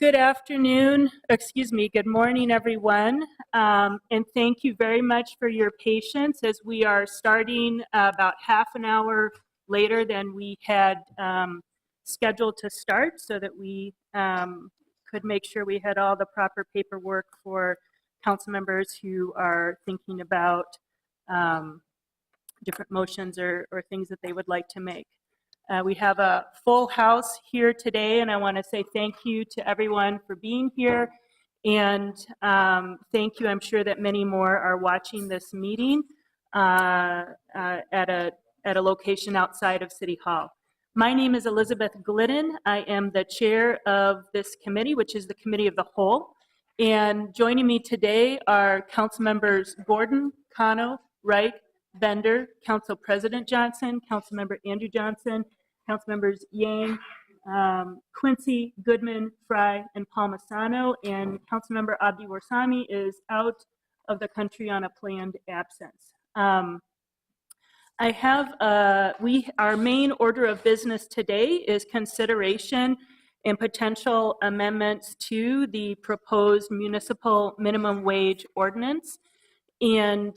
Good afternoon, good morning, everyone. And thank you very much for your patience as we are starting about half an hour later than we had scheduled to start so that we could make sure we had all the proper paperwork for council members who are thinking about different motions or things that they would like to make. We have a full house here today, and I want to say thank you to everyone for being here. And thank you. I'm sure that many more are watching this meeting at a location outside of City Hall. My name is Elizabeth Glidden. I am the chair of this committee, which is the Committee of the Whole. And joining me today are Council Members Gordon, Cano, Wright, Bender, Council President Johnson, Councilmember Andrew Johnson, Council Members Yang, Quincy, Goodman, Fry, and Palmisano, and Councilmember Abdi Warsami is out of the country on a planned absence. I have our main order of business today is consideration and potential amendments to the proposed municipal minimum wage ordinance. And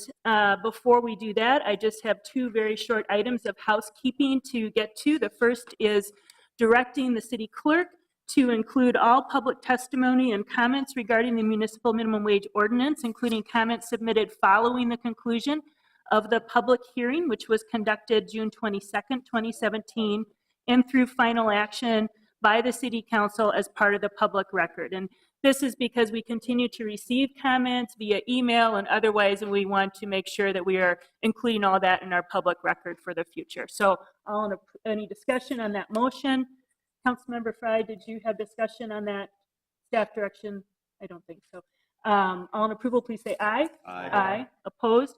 before we do that, I just have two very short items of housekeeping to get to. The first is directing the city clerk to include all public testimony and comments regarding the municipal minimum wage ordinance, including comments submitted following the conclusion of the public hearing, which was conducted June 22nd, 2017, and through final action by the city council as part of the public record. And this is because we continue to receive comments via email and otherwise, and we want to make sure that we are including all that in our public record for the future. So, any discussion on that motion? Councilmember Fry, did you have discussion on that staff direction? I don't think so. All in approval, please say aye. Aye. Aye. Opposed?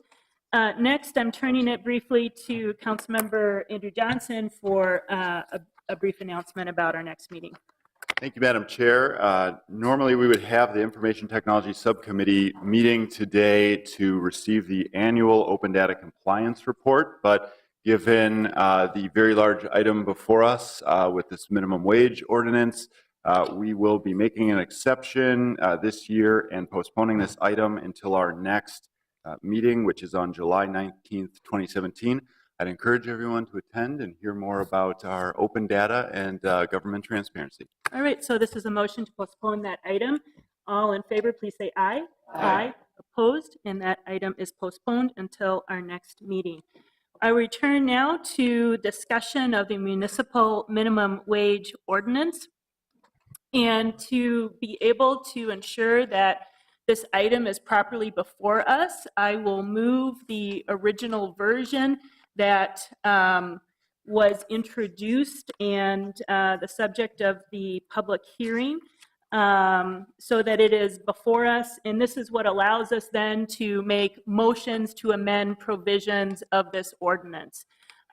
Next, I'm turning it briefly to Councilmember Andrew Johnson for a brief announcement about our next meeting. Thank you, Madam Chair. Normally, we would have the Information Technology Subcommittee meeting today to receive the annual Open Data Compliance Report, but given the very large item before us with this minimum wage ordinance, we will be making an exception this year and postponing this item until our next meeting, which is on July 19th, 2017. I'd encourage everyone to attend and hear more about our open data and government transparency. All right, so this is a motion to postpone that item. All in favor, please say aye. Aye. Opposed? And that item is postponed until our next meeting. I return now to discussion of the municipal minimum wage ordinance. And to be able to ensure that this item is properly before us, I will move the original version that was introduced and the subject of the public hearing so that it is before us. And this is what allows us then to make motions to amend provisions of this ordinance.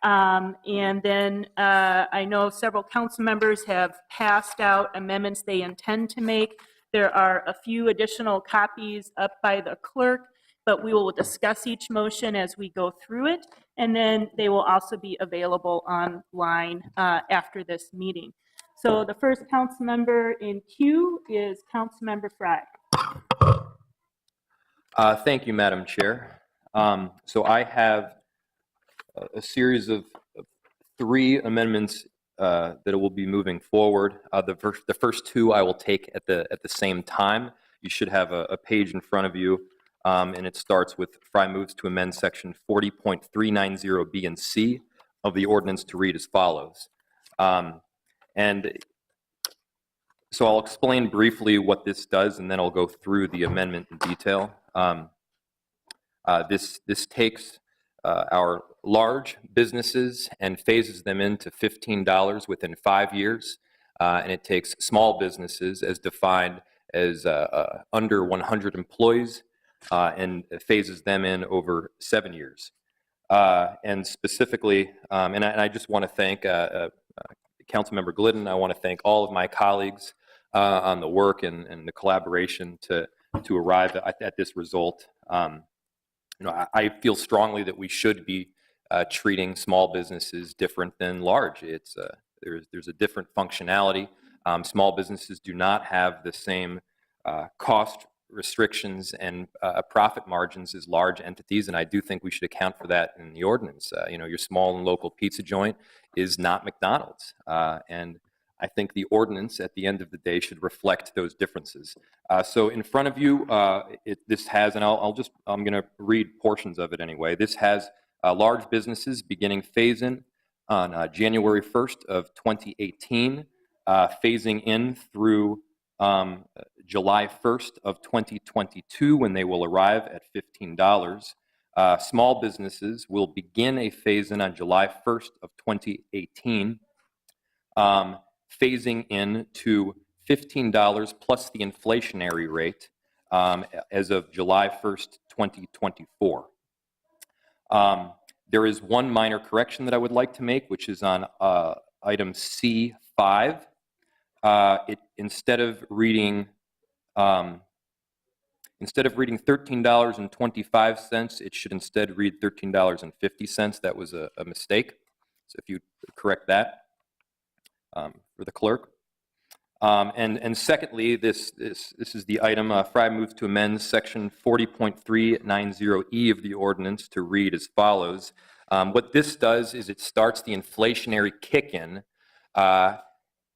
And then I know several council members have passed out amendments they intend to make. There are a few additional copies up by the clerk, but we will discuss each motion as we go through it, and then they will also be available online after this meeting. So the first council member in queue is Councilmember Fry. Thank you, Madam Chair. So I have a series of three amendments that will be moving forward. The first two I will take at the same time. You should have a page in front of you. And it starts with Fry moves to amend section 40.390B and C of the ordinance to read as follows. And so I'll explain briefly what this does, and then I'll go through the amendment in detail. This takes our large businesses and phases them into $15 within 5 years, and it takes small businesses as defined as under 100 employees and phases them in over 7 years. And specifically, and I just want to thank Councilmember Glidden. I want to thank all of my colleagues on the work and the collaboration to arrive at this result. I feel strongly that we should be treating small businesses different than large. There's a different functionality Small businesses do not have the same cost restrictions and profit margins as large entities, and I do think we should account for that in the ordinance. Your small and local pizza joint is not McDonald's, and I think the ordinance at the end of the day should reflect those differences. So in front of you, this has, and I'm going to read portions of it anyway. This has large businesses beginning phase-in on January 1st of 2018, phasing in through July 1st of 2022, when they will arrive at $15. Small businesses will begin a phase-in on July 1st of 2018, phasing in to $15 plus the inflationary rate as of July 1st, 2024. There is one minor correction that I would like to make, which is on item C5. Instead of reading $13.25, it should instead read $13.50. That was a mistake. So if you correct that for the clerk. And secondly, this is the item. Fry moves to amend section 40.390E of the ordinance to read as follows. What this does is it starts the inflationary kick-in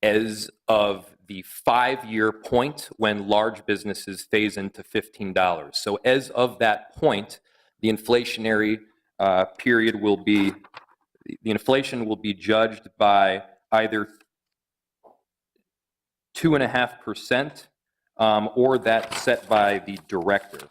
as of the 5-year point when large businesses phase into $15. So as of that point, the inflationary period will be, the inflation will be judged by either 2.5% or that set by the director.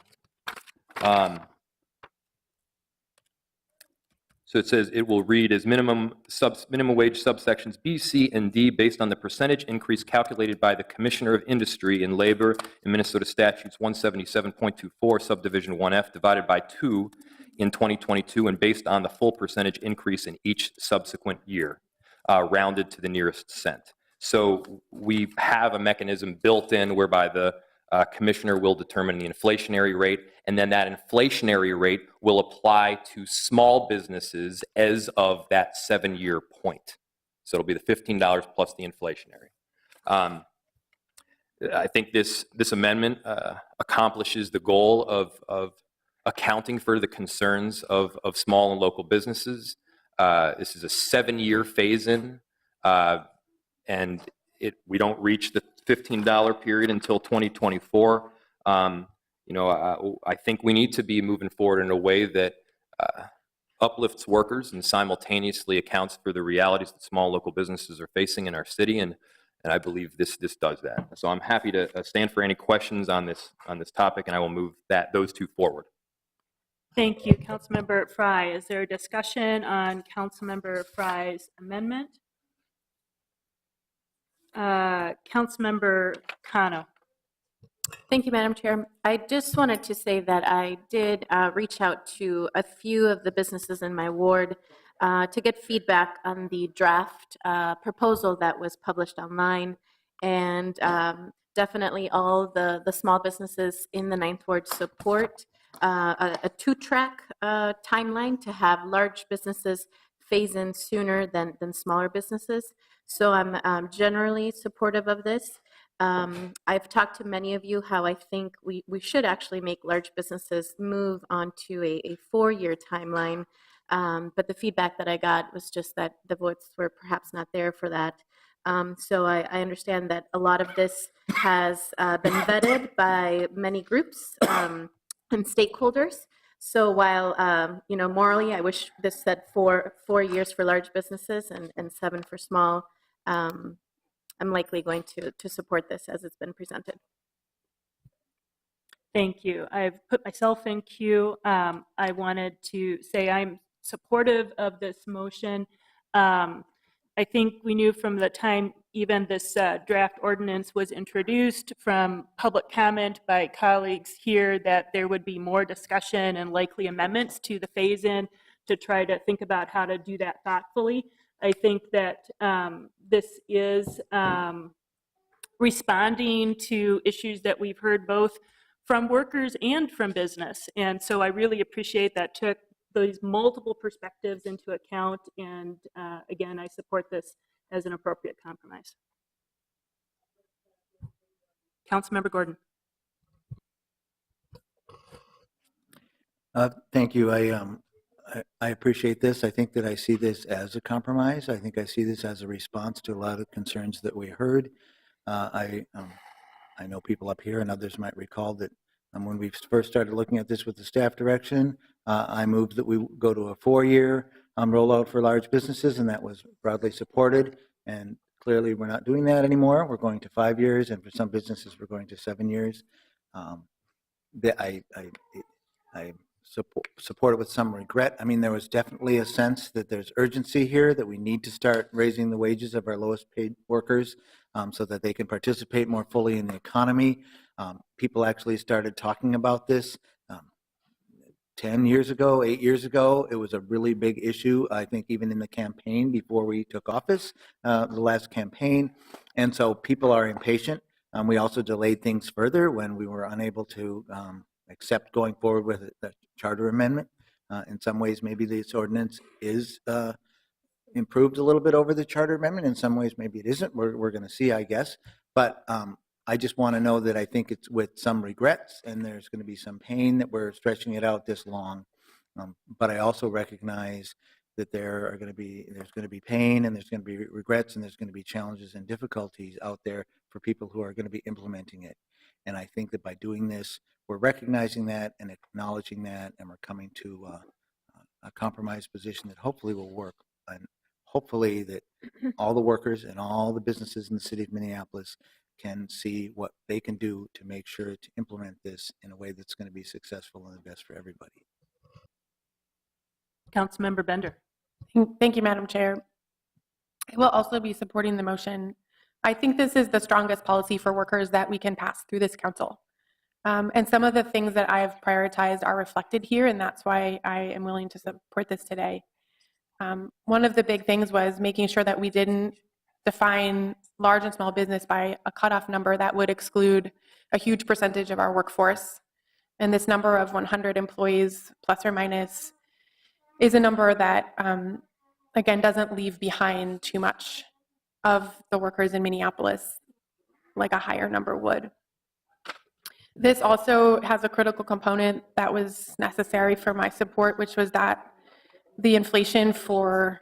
So it says it will read as minimum wage subsections B, C, and D based on the percentage increase calculated by the Commissioner of Industry and Labor in Minnesota Statutes 177.24 subdivision 1F divided by 2 in 2022 and based on the full percentage increase in each subsequent year, rounded to the nearest cent. So we have a mechanism built in whereby the commissioner will determine the inflationary rate, and then that inflationary rate will apply to small businesses as of that 7-year point. So it'll be the $15 plus the inflationary. I think this amendment accomplishes the goal of accounting for the concerns of small and local businesses. This is a 7-year phase-in. And we don't reach the $15 period until 2024. I think we need to be moving forward in a way that uplifts workers and simultaneously accounts for the realities that small local businesses are facing in our city, and I believe this does that. So I'm happy to stand for any questions on this topic, and I will move those two forward. Thank you, Councilmember Fry. Is there a discussion on Councilmember Fry's amendment? Councilmember Kano. Thank you, Madam Chair. I just wanted to say that I did reach out to a few of the businesses in my ward to get feedback on the draft proposal that was published online, and definitely all the small businesses in the 9th Ward support a 2-track timeline to have large businesses phase in sooner than smaller businesses. So I'm generally supportive of this. I've talked to many of you how I think we should actually make large businesses move onto a 4-year timeline. But the feedback that I got was just that the votes were perhaps not there for that. So I understand that a lot of this has been vetted by many groups and stakeholders. So while, morally, I wish this said 4 years for large businesses and 7 for small, I'm likely going to support this as it's been presented. Thank you. I've put myself in queue. I wanted to say I'm supportive of this motion. I think we knew from the time even this draft ordinance was introduced from public comment by colleagues here that there would be more discussion and likely amendments to the phase-in to try to think about how to do that thoughtfully. I think that this is responding to issues that we've heard both from workers and from business. And so I really appreciate that took those multiple perspectives into account. And again, I support this as an appropriate compromise. Councilmember Gordon. Thank you. I appreciate this. I think that I see this as a compromise. I think I see this as a response to a lot of concerns that we heard. I know people up here and others might recall that when we first started looking at this with the staff direction, I moved that we go to a 4-year rollout for large businesses, and that was broadly supported. And clearly, we're not doing that anymore. We're going to 5 years, and for some businesses, we're going to 7 years. I support it with some regret. I mean, there was definitely a sense that there's urgency here, that we need to start raising the wages of our lowest paid workers so that they can participate more fully in the economy. People actually started talking about this 10 years ago, 8 years ago. It was a really big issue, I think, even in the campaign before we took office, the last campaign. And so people are impatient. We also delayed things further when we were unable to accept going forward with the charter amendment. In some ways, maybe this ordinance is improved a little bit over the charter amendment. In some ways, maybe it isn't. We're going to see, I guess. But I just want to know that I think it's with some regrets, and there's going to be some pain that we're stretching it out this long. But I also recognize that there's going to be pain, and there's going to be regrets, and there's going to be challenges and difficulties out there for people who are going to be implementing it. And I think that by doing this, we're recognizing that and acknowledging that, and we're coming to a compromise position that hopefully will work. And hopefully that all the workers and all the businesses in the city of Minneapolis can see what they can do to make sure to implement this in a way that's going to be successful and the best for everybody. Councilmember Bender. Thank you, Madam Chair. I will also be supporting the motion. I think this is the strongest policy for workers that we can pass through this council. And some of the things that I have prioritized are reflected here, and that's why I am willing to support this today. One of the big things was making sure that we didn't define large and small business by a cutoff number that would exclude a huge percentage of our workforce. And this number of 100 employees, plus or minus, is a number that, again, doesn't leave behind too much of the workers in Minneapolis like a higher number would. This also has a critical component that was necessary for my support, which was that the inflation for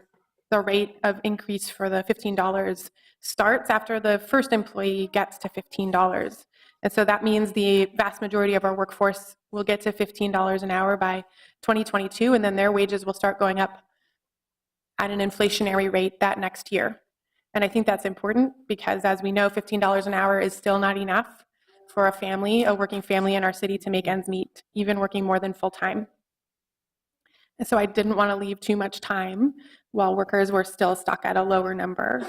the rate of increase for the $15 starts after the first employee gets to $15. And so that means the vast majority of our workforce will get to $15 an hour by 2022, and then their wages will start going up at an inflationary rate that next year. And I think that's important because, as we know, $15 an hour is still not enough for a family, a working family in our city, to make ends meet, even working more than full time. And so I didn't want to leave too much time while workers were still stuck at a lower number.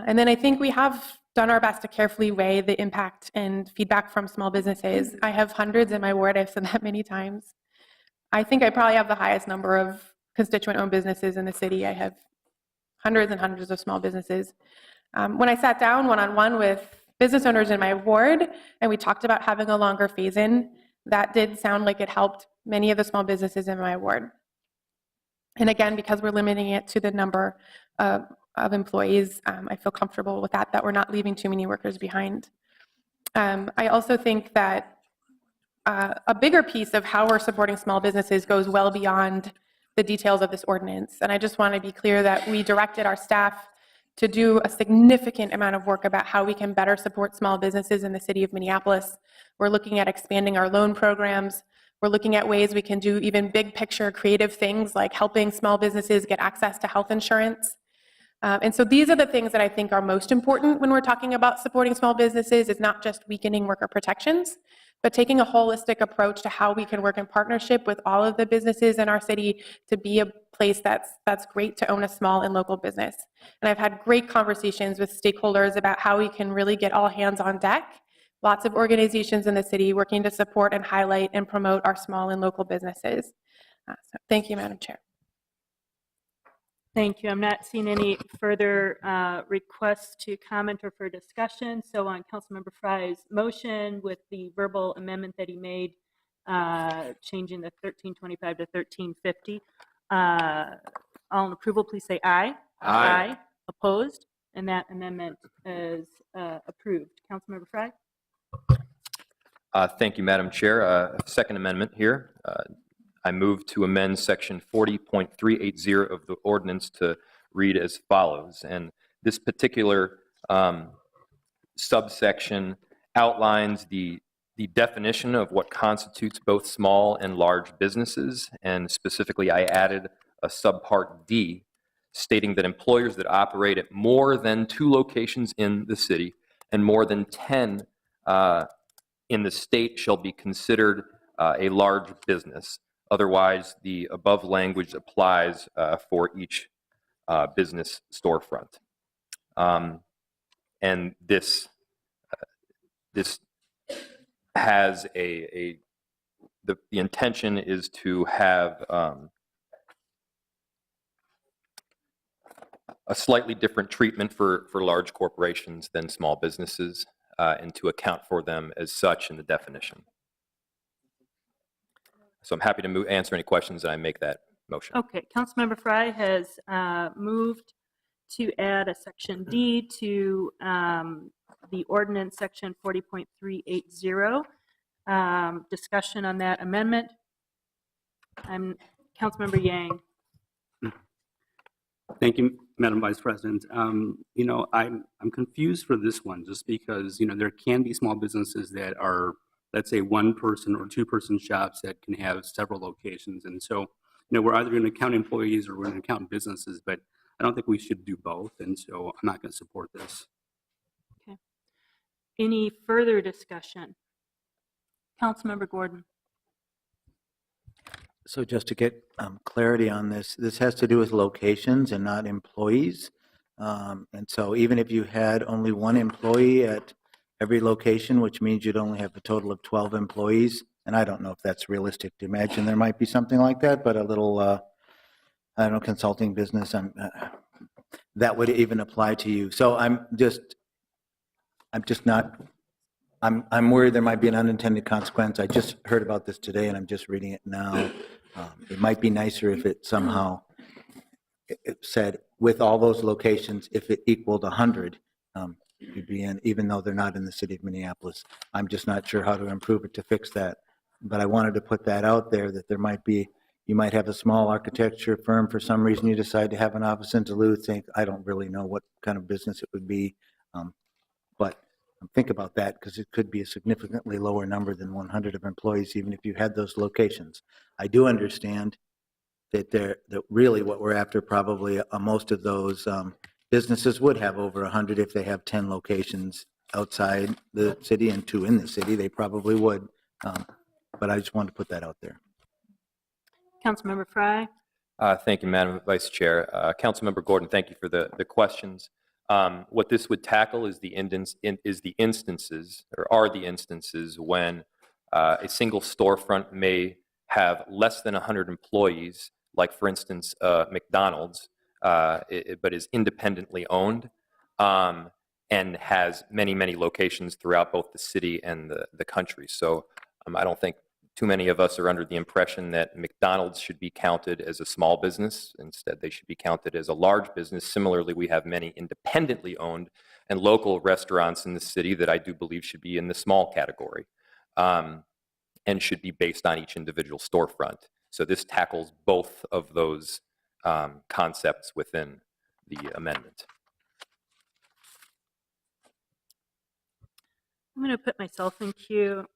And then I think we have done our best to carefully weigh the impact and feedback from small businesses. I have hundreds in my ward. I've said that many times. I think I probably have the highest number of constituent-owned businesses in the city. I have hundreds and hundreds of small businesses. When I sat down one-on-one with business owners in my ward and we talked about having a longer phase-in, that did sound like it helped many of the small businesses in my ward. And again, because we're limiting it to the number of employees, I feel comfortable with that we're not leaving too many workers behind. I also think that a bigger piece of how we're supporting small businesses goes well beyond the details of this ordinance. And I just want to be clear that we directed our staff to do a significant amount of work about how we can better support small businesses in the city of Minneapolis. We're looking at expanding our loan programs. We're looking at ways we can do even big picture creative things like helping small businesses get access to health insurance. And so these are the things that I think are most important when we're talking about supporting small businesses. It's not just weakening worker protections, but taking a holistic approach to how we can work in partnership with all of the businesses in our city to be a place that's great to own a small and local business. And I've had great conversations with stakeholders about how we can really get all hands on deck. Lots of organizations in the city working to support and highlight and promote our small and local businesses. So thank you, Madam Chair. Thank you. I'm not seeing any further requests to comment or for discussion. So on Councilmember Fry's motion with the verbal amendment that he made, changing the 1325 to 1350, all in approval, please say aye. Aye. Opposed? And that amendment is approved. Councilmember Fry? Thank you, Madam Chair. Second amendment here. I move to amend section 40.380 of the ordinance to read as follows. And this particular subsection outlines the definition of what constitutes both small and large businesses. And specifically, I added a subpart D stating that employers that operate at more than 2 locations in the city and more than 10 in the state shall be considered a large business. Otherwise, the above language applies for each business storefront. And this has the intention is to have a slightly different treatment for large corporations than small businesses, and to account for them as such in the definition. So I'm happy to answer any questions, and I make that motion. Okay, Councilmember Fry has moved to add a section D to the ordinance section 40.380. Discussion on that amendment. Councilmember Yang. Thank you, Madam Vice President. You know, I'm confused for this one just because, you know, there can be small businesses that are, let's say, 1-person or 2-person shops that can have several locations. And so, you know, we're either going to count employees or we're going to count businesses, but I don't think we should do both. And so I'm not going to support this. Okay. Any further discussion? Councilmember Gordon. So just to get clarity on this, this has to do with locations and not employees. And so even if you had only 1 employee at every location, which means you'd only have a total of 12 employees, and I don't know if that's realistic to imagine there might be something like that, but a little, I don't know, consulting business, that would even apply to you. So I'm worried there might be an unintended consequence. I just heard about this today and I'm just reading it now. It might be nicer if it somehow it said with all those locations, if it equaled 100, you'd be in, even though they're not in the city of Minneapolis. I'm just not sure how to improve it to fix that. But I wanted to put that out there that there might be, you might have a small architecture firm, for some reason you decide to have an office in Duluth, think, I don't really know what kind of business it would be. But think about that, because it could be a significantly lower number than 100 of employees, even if you had those locations. I do understand that really what we're after, probably most of those businesses would have over 100 if they have 10 locations outside the city and 2 in the city. They probably would. But I just wanted to put that out there. Councilmember Fry. Thank you, Madam Vice Chair. Councilmember Gordon, thank you for the questions. What this would tackle is the instances when a single storefront may have less than 100 employees, like, for instance, McDonald's, but is independently owned and has many, many locations throughout both the city and the country. So I don't think too many of us are under the impression that McDonald's should be counted as a small business. Instead, they should be counted as a large business. Similarly, we have many independently owned and local restaurants in the city that I do believe should be in the small category, and should be based on each individual storefront. So this tackles both of those concepts within the amendment. I'm going to put myself in queue.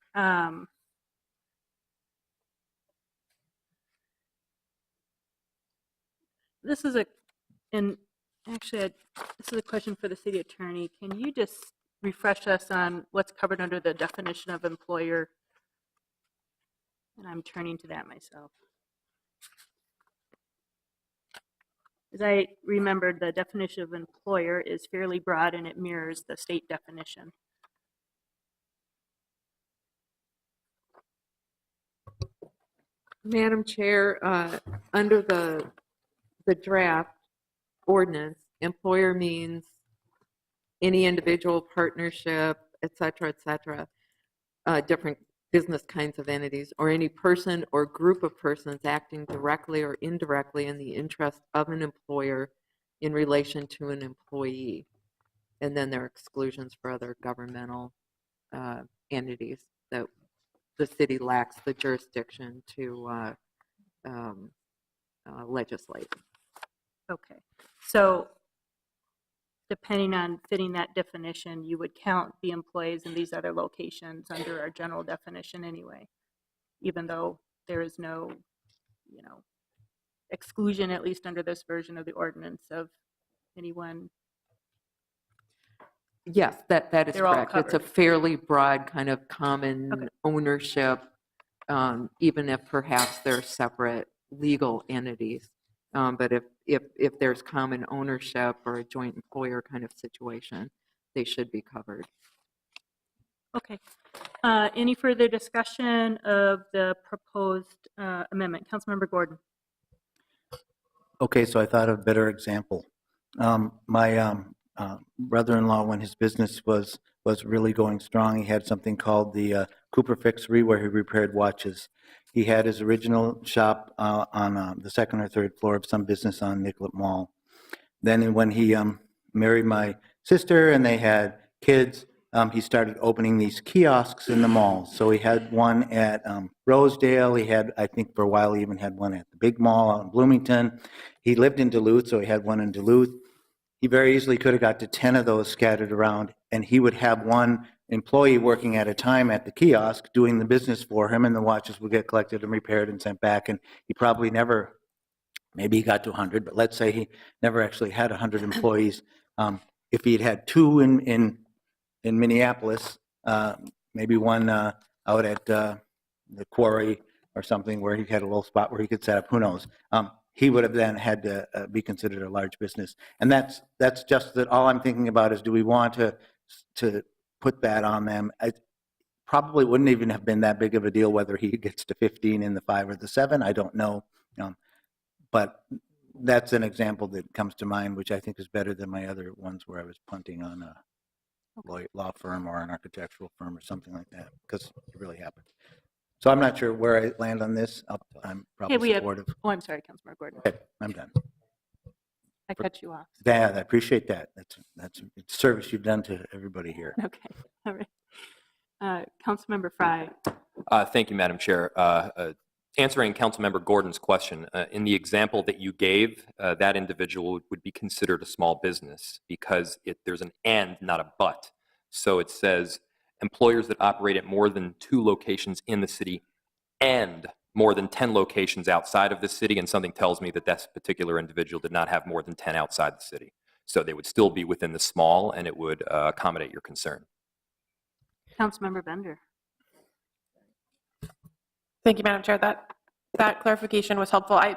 This is a question for the city attorney. Can you just refresh us on what's covered under the definition of employer? And I'm turning to that myself. As I remembered, the definition of employer is fairly broad and it mirrors the state definition. Madam Chair, under the draft ordinance, employer means any individual, partnership, et cetera, different business kinds of entities, or any person or group of persons acting directly or indirectly in the interest of an employer in relation to an employee. And then there are exclusions for other governmental entities that the city lacks the jurisdiction to legislate. Okay. So depending on fitting that definition, you would count the employees in these other locations under our general definition anyway, even though there is no, exclusion, at least under this version of the ordinance, of anyone. Yes, that is They're all correct. It's a covered. fairly broad kind of common Okay. ownership, even if perhaps they're separate legal entities. But if there's common ownership or a joint employer kind of situation, they should be covered. Okay. Any further discussion of the proposed amendment? Councilmember Gordon. Okay, so I thought of a better example. My brother-in-law, when his business was really going strong, he had something called the Cooper Fixery, where he repaired watches. He had his original shop on the second or third floor of some business on Nicollet Mall. Then when he married my sister and they had kids, he started opening these kiosks in the mall. So he had one at Rosedale. He had, I think for a while, he even had one at the big mall out in Bloomington. He lived in Duluth, so he had one in Duluth. He very easily could have got to 10 of those scattered around, and he would have one employee working at a time at the kiosk doing the business for him, and the watches would get collected and repaired and sent back. And he probably never, maybe he got to 100, but let's say he never actually had 100 employees. If he had had two in Minneapolis, maybe one out at the quarry or something where he had a little spot where he could set up, who knows. He would have then had to be considered a large business. And that's just that. All I'm thinking about is, do we want to put that on them? I probably wouldn't even have been that big of a deal whether he gets to 15 in the 5 or the 7. I don't know. But that's an example that comes to mind, which I think is better than my other ones where I was punting on a law firm or an architectural firm or something like that, because it really happened. So I'm not sure where I land on this. I'm probably supportive. Oh, I'm sorry, Councilmember Gordon. Okay, I'm done. I cut you off. Yeah, I appreciate that. That's a service you've done to everybody here. Okay. All right. Councilmember Frye. Thank you, Madam Chair. Answering Councilmember Gordon's question, in the example that you gave, that individual would be considered a small business because there's an and, not a but. So it says employers that operate at more than 2 locations in the city and more than 10 locations outside of the city, and something tells me that this particular individual did not have more than 10 outside the city. So they would still be within the small, and it would accommodate your concern. Councilmember Bender. Thank you, Madam Chair. That clarification was helpful. I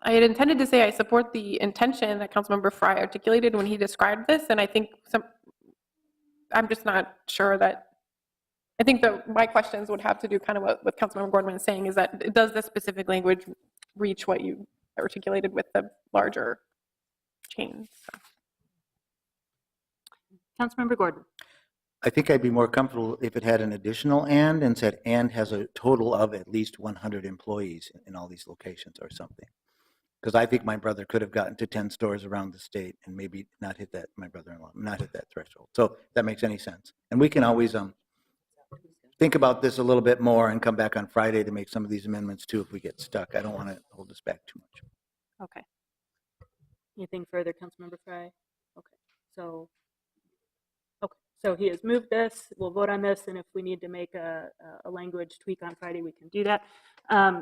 had intended to say I support the intention that Councilmember Frye articulated when he described this, and I think I'm just not sure that. I think that my questions would have to do kind of what Councilmember Gordon was saying, is that does this specific language reach what you articulated with the larger chains? So. Councilmember Gordon. I think I'd be more comfortable if it had an additional and said and has a total of at least 100 employees in all these locations or something. Because I think my brother could have gotten to 10 stores around the state and maybe not hit that, my brother-in-law, not hit that threshold. So if that makes any sense. And we can always think about this a little bit more and come back on Friday to make some of these amendments too if we get stuck. I don't want to hold us back too much. Okay. Anything further, Councilmember Frye? Okay. So he has moved this. We'll vote on this, and if we need to make a language tweak on Friday, we can do that.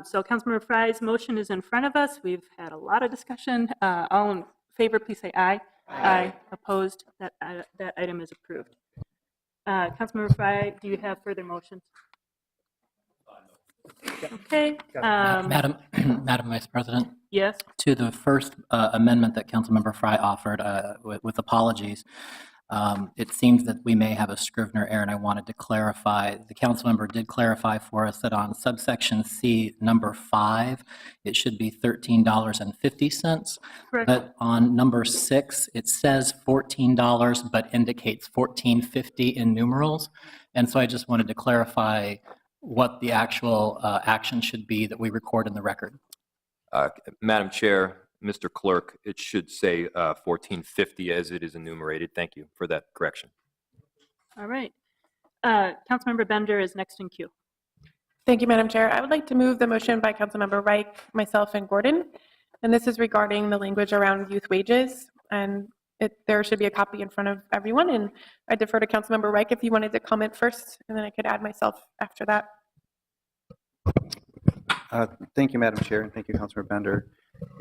So Councilmember Frye's motion is in front of us. We've had a lot of discussion. All in favor, please say aye. Aye. Opposed? That item is approved. Councilmember Frye, do you have further motions? Okay. Madam Vice President, Yes. to the first amendment that Councilmember Frye offered, with apologies, it seems that we may have a Scrivener error, and I wanted to clarify. The Councilmember did clarify for us that on subsection C, number 5, it should be $13.50. Correct. But on number 6, it says $14, but indicates $14.50 in numerals. And so I just wanted to clarify what the actual action should be that we record in the record. Madam Chair, Mr. Clerk, it should say 1450 as it is enumerated. Thank you for that correction. All right. Councilmember Bender is next in queue. Thank you, Madam Chair. I would like to move the motion by Councilmember Reich, myself, and Gordon. And this is regarding the language around youth wages. And there should be a copy in front of everyone. And I defer to Councilmember Reich if you wanted to comment first, and then I could add myself after that. Thank you, Madam Chair, and thank you, Councilmember Bender.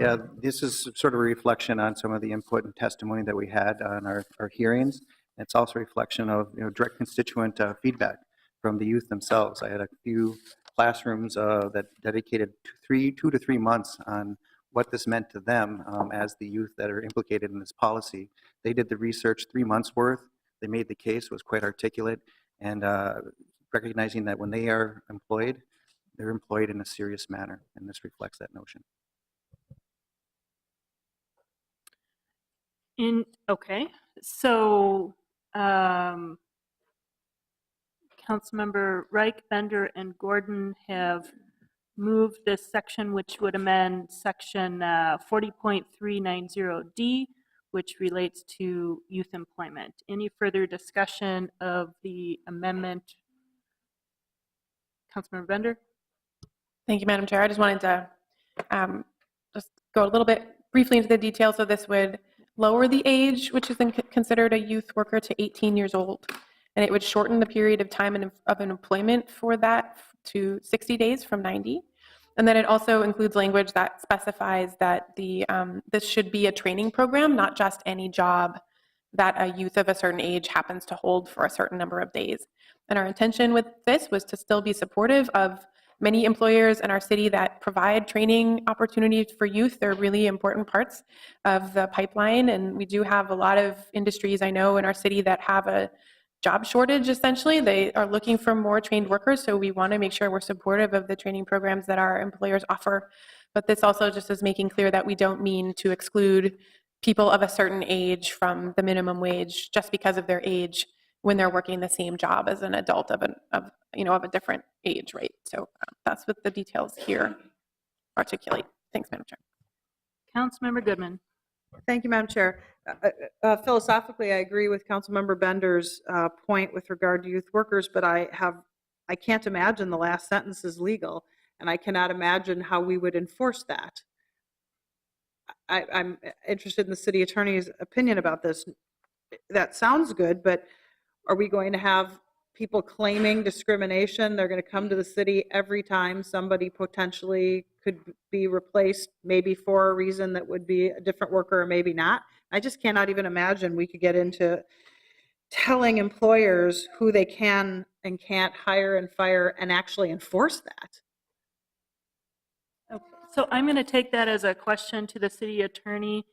Yeah, this is sort of a reflection on some of the input and testimony that we had on our hearings. It's also a reflection of direct constituent feedback from the youth themselves. I had a few classrooms that dedicated 2 to 3 months on what this meant to them as the youth that are implicated in this policy. They did the research 3 months worth. They made the case, was quite articulate, and recognizing that when they are employed, they're employed in a serious manner, and this reflects that notion. Okay, so Councilmember Reich, Bender, and Gordon have moved this section, which would amend section 40.390D, which relates to youth employment. Any further discussion of the amendment? Councilmember Bender? Thank you, Madam Chair. I just wanted to just go a little bit briefly into the details. So this would lower the age, which is considered a youth worker, to 18 years old. And it would shorten the period of time of employment for that to 60 days from 90. And then it also includes language that specifies that this should be a training program, not just any job that a youth of a certain age happens to hold for a certain number of days. And our intention with this was to still be supportive of many employers in our city that provide training opportunities for youth. They're really important parts of the pipeline. And we do have a lot of industries, I know, in our city that have a job shortage, essentially. They are looking for more trained workers. So we want to make sure we're supportive of the training programs that our employers offer. But this also just is making clear that we don't mean to exclude people of a certain age from the minimum wage just because of their age when they're working the same job as an adult of a different age, right? So that's what the details here articulate. Thanks, Madam Chair. Councilmember Goodman. Thank you, Madam Chair. Philosophically, I agree with Councilmember Bender's point with regard to youth workers, but I can't imagine the last sentence is legal, and I cannot imagine how we would enforce that. I'm interested in the city attorney's opinion about this. That sounds good, but are we going to have people claiming discrimination? They're going to come to the city every time somebody potentially could be replaced, maybe for a reason that would be a different worker or maybe not. I just cannot even imagine we could get into telling employers who they can and can't hire and fire and actually enforce that. Okay, so I'm going to take that as a question to the city attorney.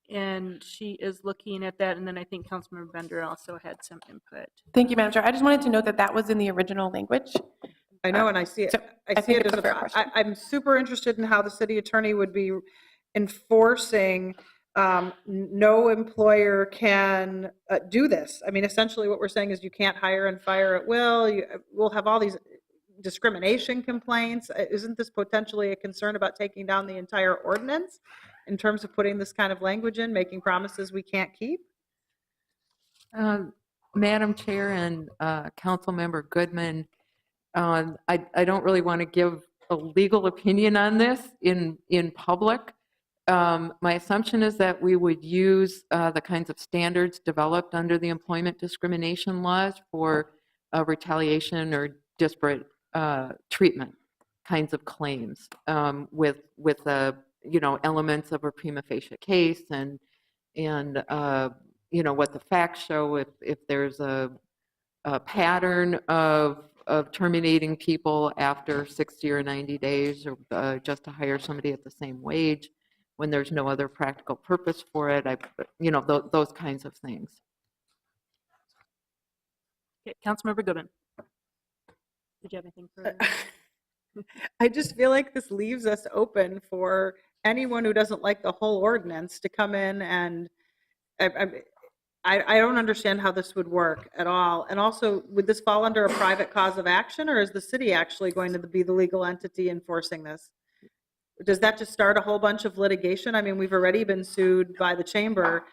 And she is looking at that, and then I think Councilmember Bender also had some input. Thank you, Madam Chair. I just wanted to note that that was in the original language. I know, and I see it. So I see it as I'm super interested in how the city attorney would be enforcing no employer can do this. I mean, essentially what we're saying is you can't hire and fire at will. We'll have all these discrimination complaints. Isn't this potentially a concern about taking down the entire ordinance in terms of putting this kind of language in, making promises we can't keep? Madam Chair and Councilmember Goodman, I don't really want to give a legal opinion on this in public. My assumption is that we would use the kinds of standards developed under the employment discrimination laws for retaliation or disparate treatment kinds of claims with elements of a prima facie case and what the facts show if there's a pattern of terminating people after 60 or 90 days or just to hire somebody at the same wage when there's no other practical purpose for it, those kinds of things. Okay, Councilmember Goodman. Did you have anything further? I just feel like this leaves us open for anyone who doesn't like the whole ordinance to come in, and I don't understand how this would work at all. And also, would this fall under a private cause of action, or is the city actually going to be the legal entity enforcing this? Does that just start a whole bunch of litigation? I mean, we've already been sued by the chamber.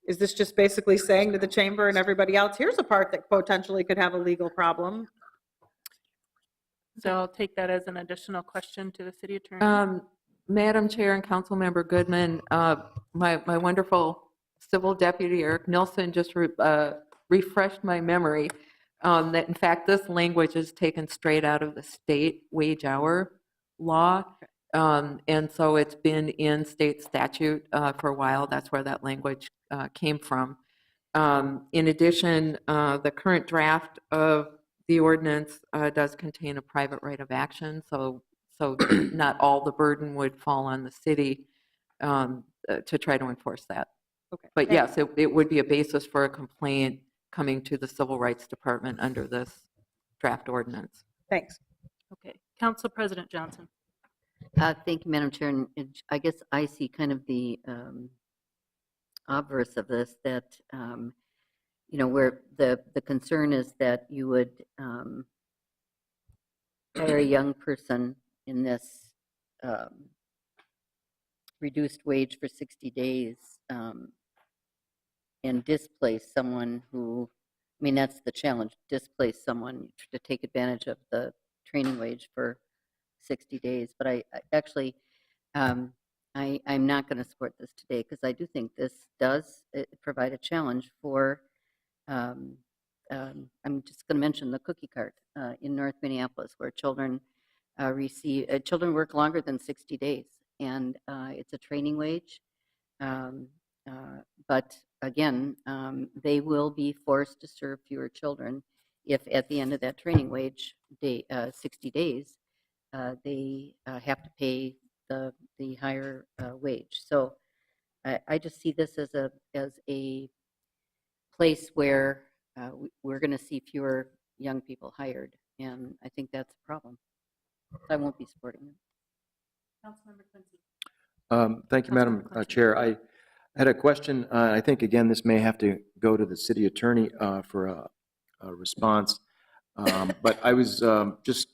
Is this just basically saying to the chamber and everybody else, here's a part that potentially could have a legal problem? So I'll take that as an additional question to the city attorney. Madam Chair and Councilmember Goodman, my wonderful civil deputy Eric Nilsson just refreshed my memory that in fact this language is taken straight out of the state wage hour law. And so it's been in state statute for a while. That's where that language came from. In addition, the current draft of the ordinance does contain a private right of action, so not all the burden would fall on the city to try to enforce that. Okay. But yes, it would be a basis for a complaint coming to the Civil Rights Department under this draft ordinance. Thanks. Okay, Council President Johnson. Thank you, Madam Chair. And I guess I see kind of the obverse of this, that, where the concern is that you would hire a young person in this reduced wage for 60 days and displace someone who, I mean, that's the challenge, displace someone to take advantage of the training wage for 60 days. But I actually, I'm not going to support this today because I do think this does provide a challenge for, I'm just going to mention the cookie cart in North Minneapolis, where children children work longer than 60 days, and it's a training wage. But again, they will be forced to serve fewer children if at the end of that training wage day, 60 days, they have to pay the higher wage. So I just see this as a place where we're going to see fewer young people hired, and I think that's a problem. I won't be supporting it. Councilmember Quincy. Thank you, Madam Chair. I had a question. I think, again, this may have to go to the city attorney for a response. But I was just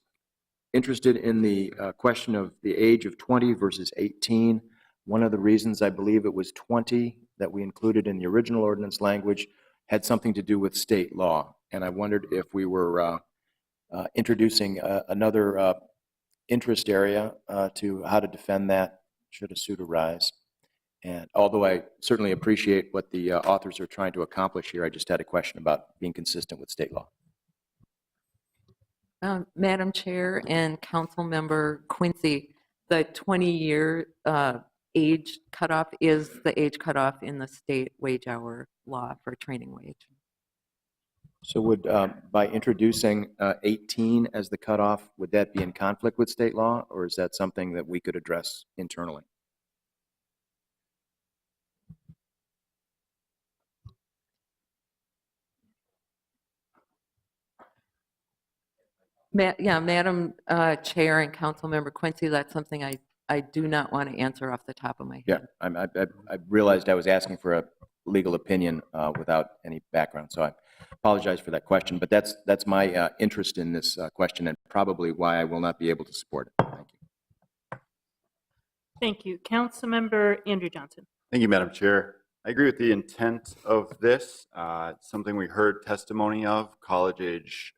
interested in the question of the age of 20 versus 18. One of the reasons I believe it was 20 that we included in the original ordinance language had something to do with state law. And I wondered if we were introducing another interest area to how to defend that should a suit arise. And although I certainly appreciate what the authors are trying to accomplish here, I just had a question about being consistent with state law. Madam Chair and Councilmember Quincy, the 20-year age cutoff is the age cutoff in the state wage hour law for training wage. So would, by introducing 18 as the cutoff, would that be in conflict with state law, or is that something that we could address internally? Yeah, Madam Chair and Councilmember Quincy, that's something I do not want to answer off the top of my head. Yeah, I realized I was asking for a legal opinion without any background, so I apologize for that question. But that's my interest in this question, and probably why I will not be able to support it. Thank you. Thank you. Councilmember Andrew Johnson. Thank you, Madam Chair. I agree with the intent of this. Something we heard testimony of, college-age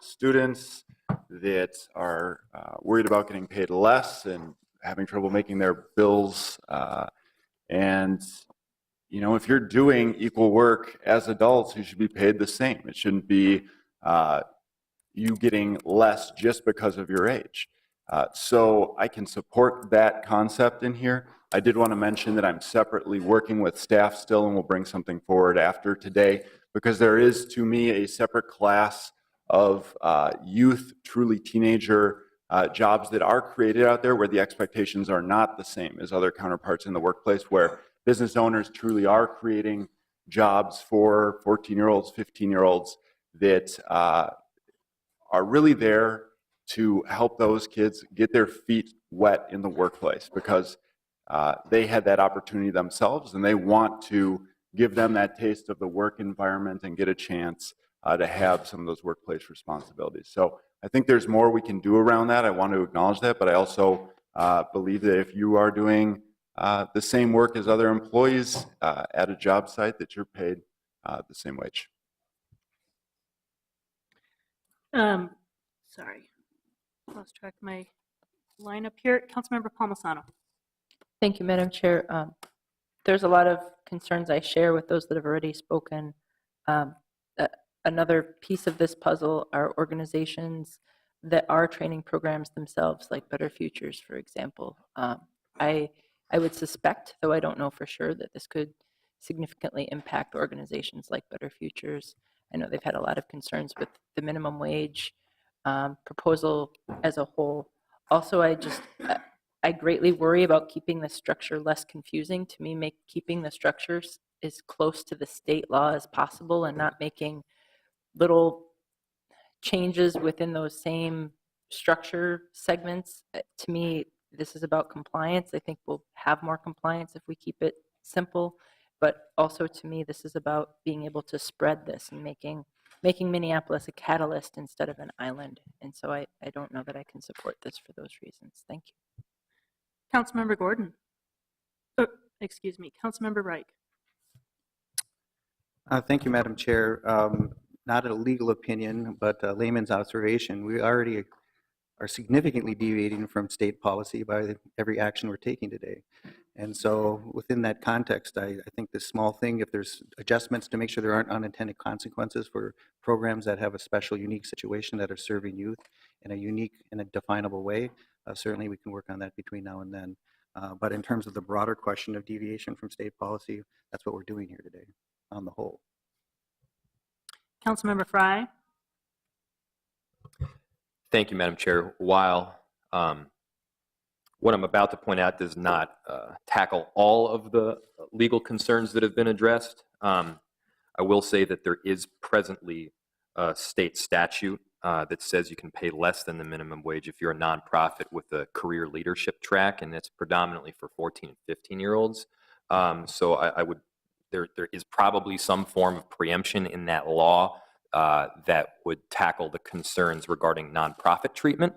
students that are worried about getting paid less and having trouble making their bills. And, if you're doing equal work as adults, you should be paid the same. It shouldn't be you getting less just because of your age. So I can support that concept in here. I did want to mention that I'm separately working with staff still, and we'll bring something forward after today, because there is, to me, a separate class of youth, truly teenager jobs that are created out there where the expectations are not the same as other counterparts in the workplace, where business owners truly are creating jobs for 14-year-olds, 15-year-olds that are really there to help those kids get their feet wet in the workplace, because they had that opportunity themselves, and they want to give them that taste of the work environment and get a chance to have some of those workplace responsibilities. So I think there's more we can do around that. I want to acknowledge that, but I also believe that if you are doing the same work as other employees at a job site, that you're paid the same wage. Sorry, lost track of my line up here. Councilmember Palmisano. Thank you, Madam Chair. There's a lot of concerns I share with those that have already spoken. Another piece of this puzzle are organizations that are training programs themselves, like Better Futures, for example. I would suspect, though I don't know for sure, that this could significantly impact organizations like Better Futures. I know they've had a lot of concerns with the minimum wage proposal as a whole. Also, I greatly worry about keeping the structure less confusing. To me, keeping the structures as close to the state law as possible and not making little changes within those same structure segments. To me, this is about compliance. I think we'll have more compliance if we keep it simple. But also, to me, this is about being able to spread this and making Minneapolis a catalyst instead of an island. And so I don't know that I can support this for those reasons. Thank you. Councilmember Gordon. Excuse me, Councilmember Reich. Thank you, Madam Chair. Not a legal opinion, but a layman's observation. We already are significantly deviating from state policy by every action we're taking today. And so within that context, I think this small thing, if there's adjustments to make sure there aren't unintended consequences for programs that have a special, unique situation that are serving youth in a unique and a definable way, certainly we can work on that between now and then. But in terms of the broader question of deviation from state policy, that's what we're doing here today on the whole. Councilmember Frye. Thank you, Madam Chair. While what I'm about to point out does not tackle all of the legal concerns that have been addressed, I will say that there is presently a state statute that says you can pay less than the minimum wage if you're a nonprofit with a career leadership track, and it's predominantly for 14 and 15-year-olds. So there is probably some form of preemption in that law that would tackle the concerns regarding nonprofit treatment.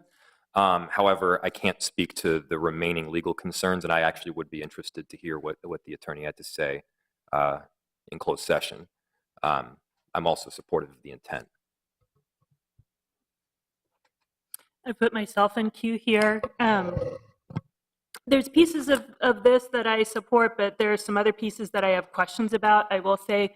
However, I can't speak to the remaining legal concerns, and I actually would be interested to hear what the attorney had to say in closed session. I'm also supportive of the intent. I put myself in queue here. There's pieces of this that I support, but there are some other pieces that I have questions about. I will say,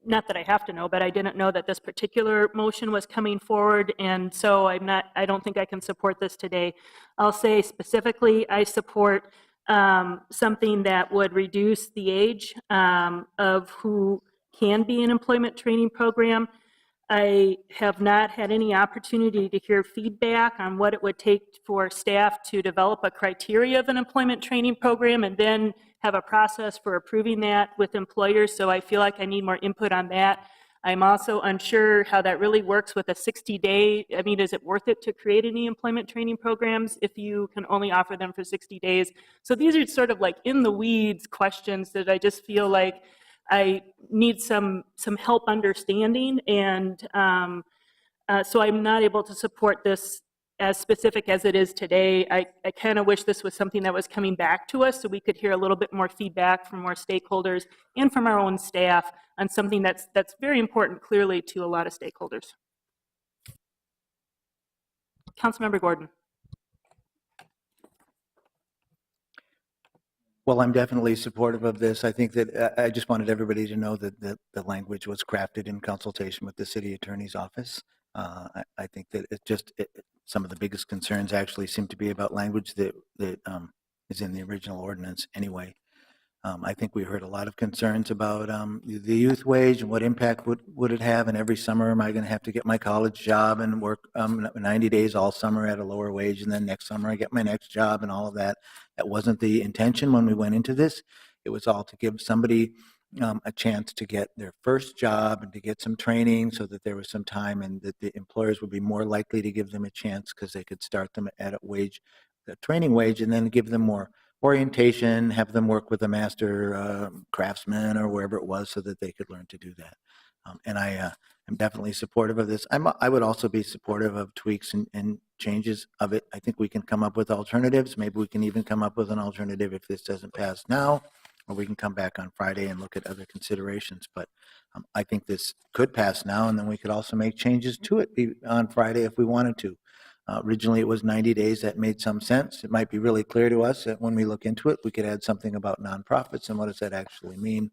not that I have to know, but I didn't know that this particular motion was coming forward, and so I don't think I can support this today. I'll say specifically, I support something that would reduce the age of who can be in employment training program. I have not had any opportunity to hear feedback on what it would take for staff to develop a criteria of an employment training program and then have a process for approving that with employers. So I feel like I need more input on that. I'm also unsure how that really works with a 60-day. I mean, is it worth it to create any employment training programs if you can only offer them for 60 days? So these are sort of like in the weeds questions that I just feel like I need some help understanding, and so I'm not able to support this as specific as it is today. I kind of wish this was something that was coming back to us so we could hear a little bit more feedback from more stakeholders and from our own staff on something that's very important clearly to a lot of stakeholders. Councilmember Gordon. Well, I'm definitely supportive of this. I think that I just wanted everybody to know that the language was crafted in consultation with the city attorney's office. I think that some of the biggest concerns actually seem to be about language that is in the original ordinance anyway. I think we heard a lot of concerns about the youth wage and what impact would it have, and every summer am I going to have to get my college job and work 90 days all summer at a lower wage, and then next summer I get my next job and all of that. That wasn't the intention when we went into this. It was all to give somebody a chance to get their first job and to get some training so that there was some time and that the employers would be more likely to give them a chance because they could start them at a training wage, and then give them more orientation, have them work with a master craftsman or wherever it was so that they could learn to do that. And I am definitely supportive of this. I would also be supportive of tweaks and changes of it. I think we can come up with alternatives. Maybe we can even come up with an alternative if this doesn't pass now, or we can come back on Friday and look at other considerations. But I think this could pass now, and then we could also make changes to it on Friday if we wanted to. Originally, it was 90 days. That made some sense. It might be really clear to us that when we look into it, we could add something about nonprofits and what does that actually mean.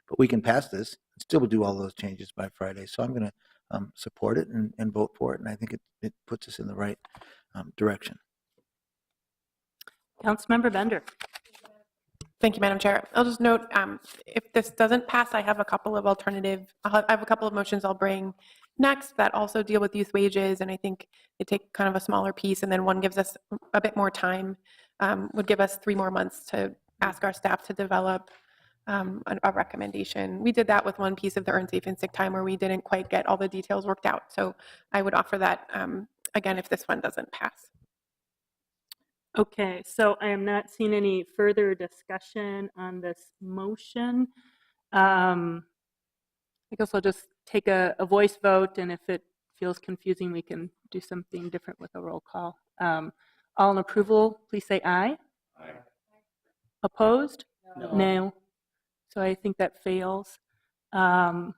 But we can pass this and still do all those changes by Friday. So I'm going to support it and vote for it, and I think it puts us in the right direction. Councilmember Bender. Thank you, Madam Chair. I'll just note, if this doesn't pass, I have a couple of I have a couple of motions I'll bring next that also deal with youth wages, and I think they take kind of a smaller piece, and then one gives us a bit more time, would give us 3 more months to ask our staff to develop a recommendation. We did that with one piece of the Earn Safe and Sick Time where we didn't quite get all the details worked out. So I would offer that again if this one doesn't pass. Okay, so I am not seeing any further discussion on this motion. I guess I'll just take a voice vote, and if it feels confusing, we can do something different with a roll call. All in approval, please say aye. Aye. Opposed? No. So I think that fails. Councilmember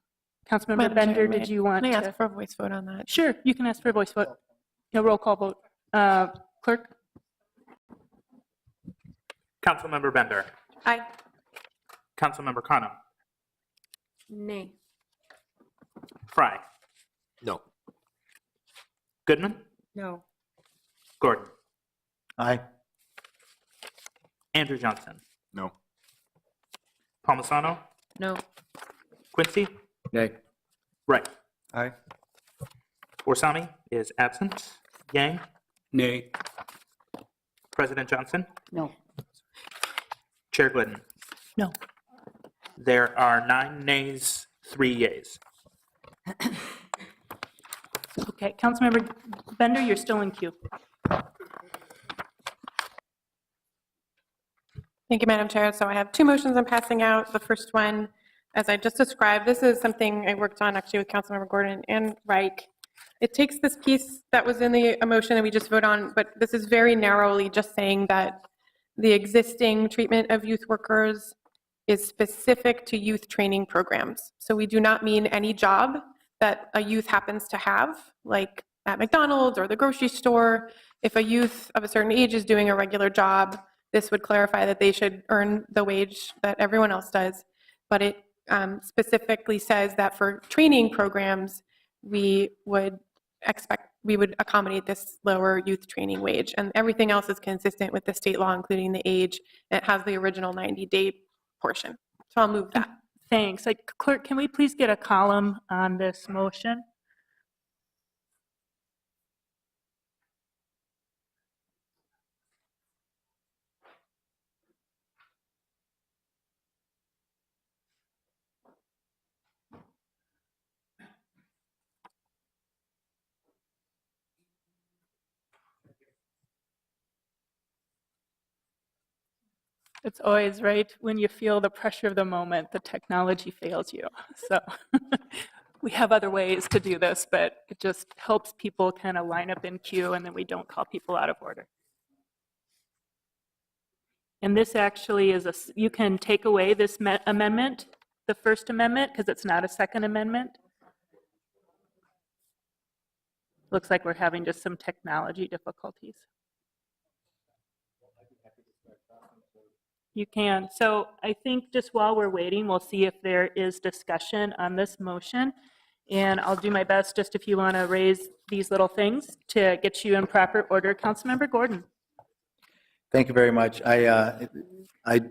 Madam Bender, Chair, did you want Can I to? ask for a voice vote on that? Sure, you can ask for a voice vote. A roll call vote. Clerk? Councilmember Bender. Aye. Councilmember Connor. Nay. Fry. No. Goodman. No. Gordon. Aye. Andrew Johnson. No. Palmisano. No. Quincy. Nay. Wright. Aye. Warsami is absent. Yang. Nay. President Johnson. No. Chair Glidden. No. There are 9 nays, 3 yeas. Okay, Councilmember Bender, you're still in queue. Thank you, Madam Chair. So I have 2 motions I'm passing out. The first one, as I just described, this is something I worked on actually with Councilmember Gordon and Reich. It takes this piece that was in the motion that we just voted on, but this is very narrowly just saying that the existing treatment of youth workers is specific to youth training programs. So we do not mean any job that a youth happens to have, like at McDonald's or the grocery store. If a youth of a certain age is doing a regular job, this would clarify that they should earn the wage that everyone else does. But it specifically says that for training programs, we would accommodate this lower youth training wage, and everything else is consistent with the state law, including the age. It has the original 90-day portion. So I'll move that. Thanks. Clerk, can we please get a column on this motion? It's always right when you feel the pressure of the moment, the technology fails you. So we have other ways to do this, but it just helps people kind of line up in queue, and then we don't call people out of order. And this actually is you can take away this amendment, the First Amendment, because it's not a Second Amendment. Looks like we're having just some technology difficulties. You can. So I think just while we're waiting, we'll see if there is discussion on this motion. And I'll do my best just if you want to raise these little things to get you in proper order. Councilmember Gordon. Thank you very much. I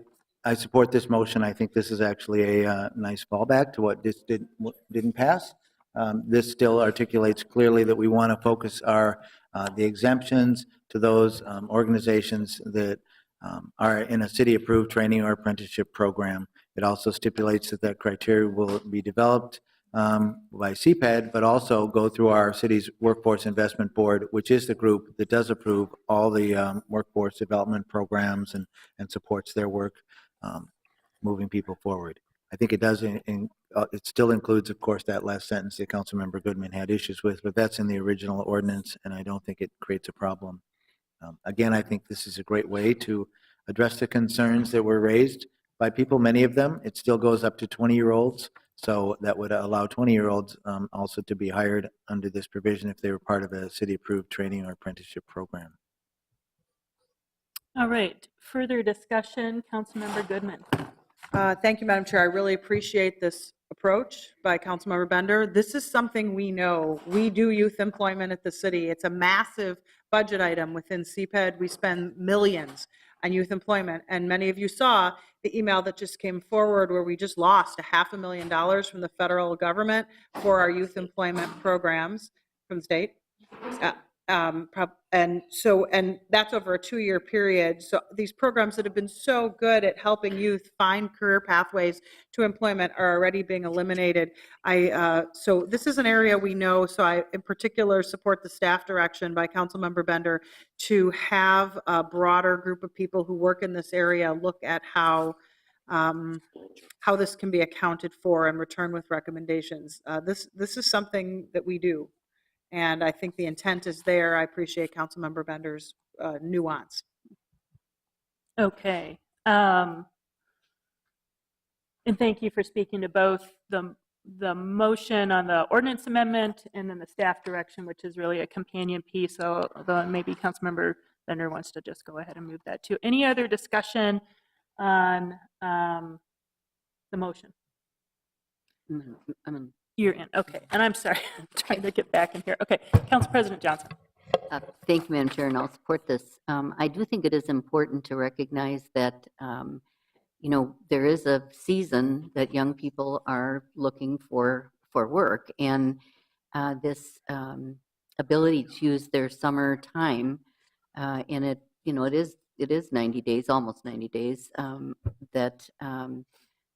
support this motion. I think this is actually a nice fallback to what this didn't pass. This still articulates clearly that we want to focus the exemptions to those organizations that are in a city-approved training or apprenticeship program. It also stipulates that criteria will be developed by CPED, but also go through our city's Workforce Investment Board, which is the group that does approve all the workforce development programs and supports their work moving people forward. I think it does, it still includes, of course, that last sentence that Councilmember Goodman had issues with, but that's in the original ordinance, and I don't think it creates a problem. Again, I think this is a great way to address the concerns that were raised by people, many of them. It still goes up to 20-year-olds, so that would allow 20-year-olds also to be hired under this provision if they were part of a city-approved training or apprenticeship program. All right, further discussion, Councilmember Goodman. Thank you, Madam Chair. I really appreciate this approach by Councilmember Bender. This is something we know. We do youth employment at the city. It's a massive budget item within CPED. We spend millions on youth employment. And many of you saw the email that just came forward where we just lost $500,000 from the federal government for our youth employment programs from the state. And that's over a 2-year period. So these programs that have been so good at helping youth find career pathways to employment are already being eliminated. So this is an area we know. So I, in particular, support the staff direction by Councilmember Bender to have a broader group of people who work in this area look at how this can be accounted for and return with recommendations. This is something that we do. And I think the intent is there. I appreciate Councilmember Bender's nuance. Okay. And thank you for speaking to both the motion on the ordinance amendment and then the staff direction, which is really a companion piece. So maybe Councilmember Bender wants to just go ahead and move that too. Any other discussion on the motion? You're in. Okay. And I'm sorry. I'm trying to get back in here. Okay. Council President Johnson. Thank you, Madam Chair, and I'll support this. I do think it is important to recognize that, there is a season that young people are looking for work, and this ability to use their summer time, and it is 90 days, almost 90 days, that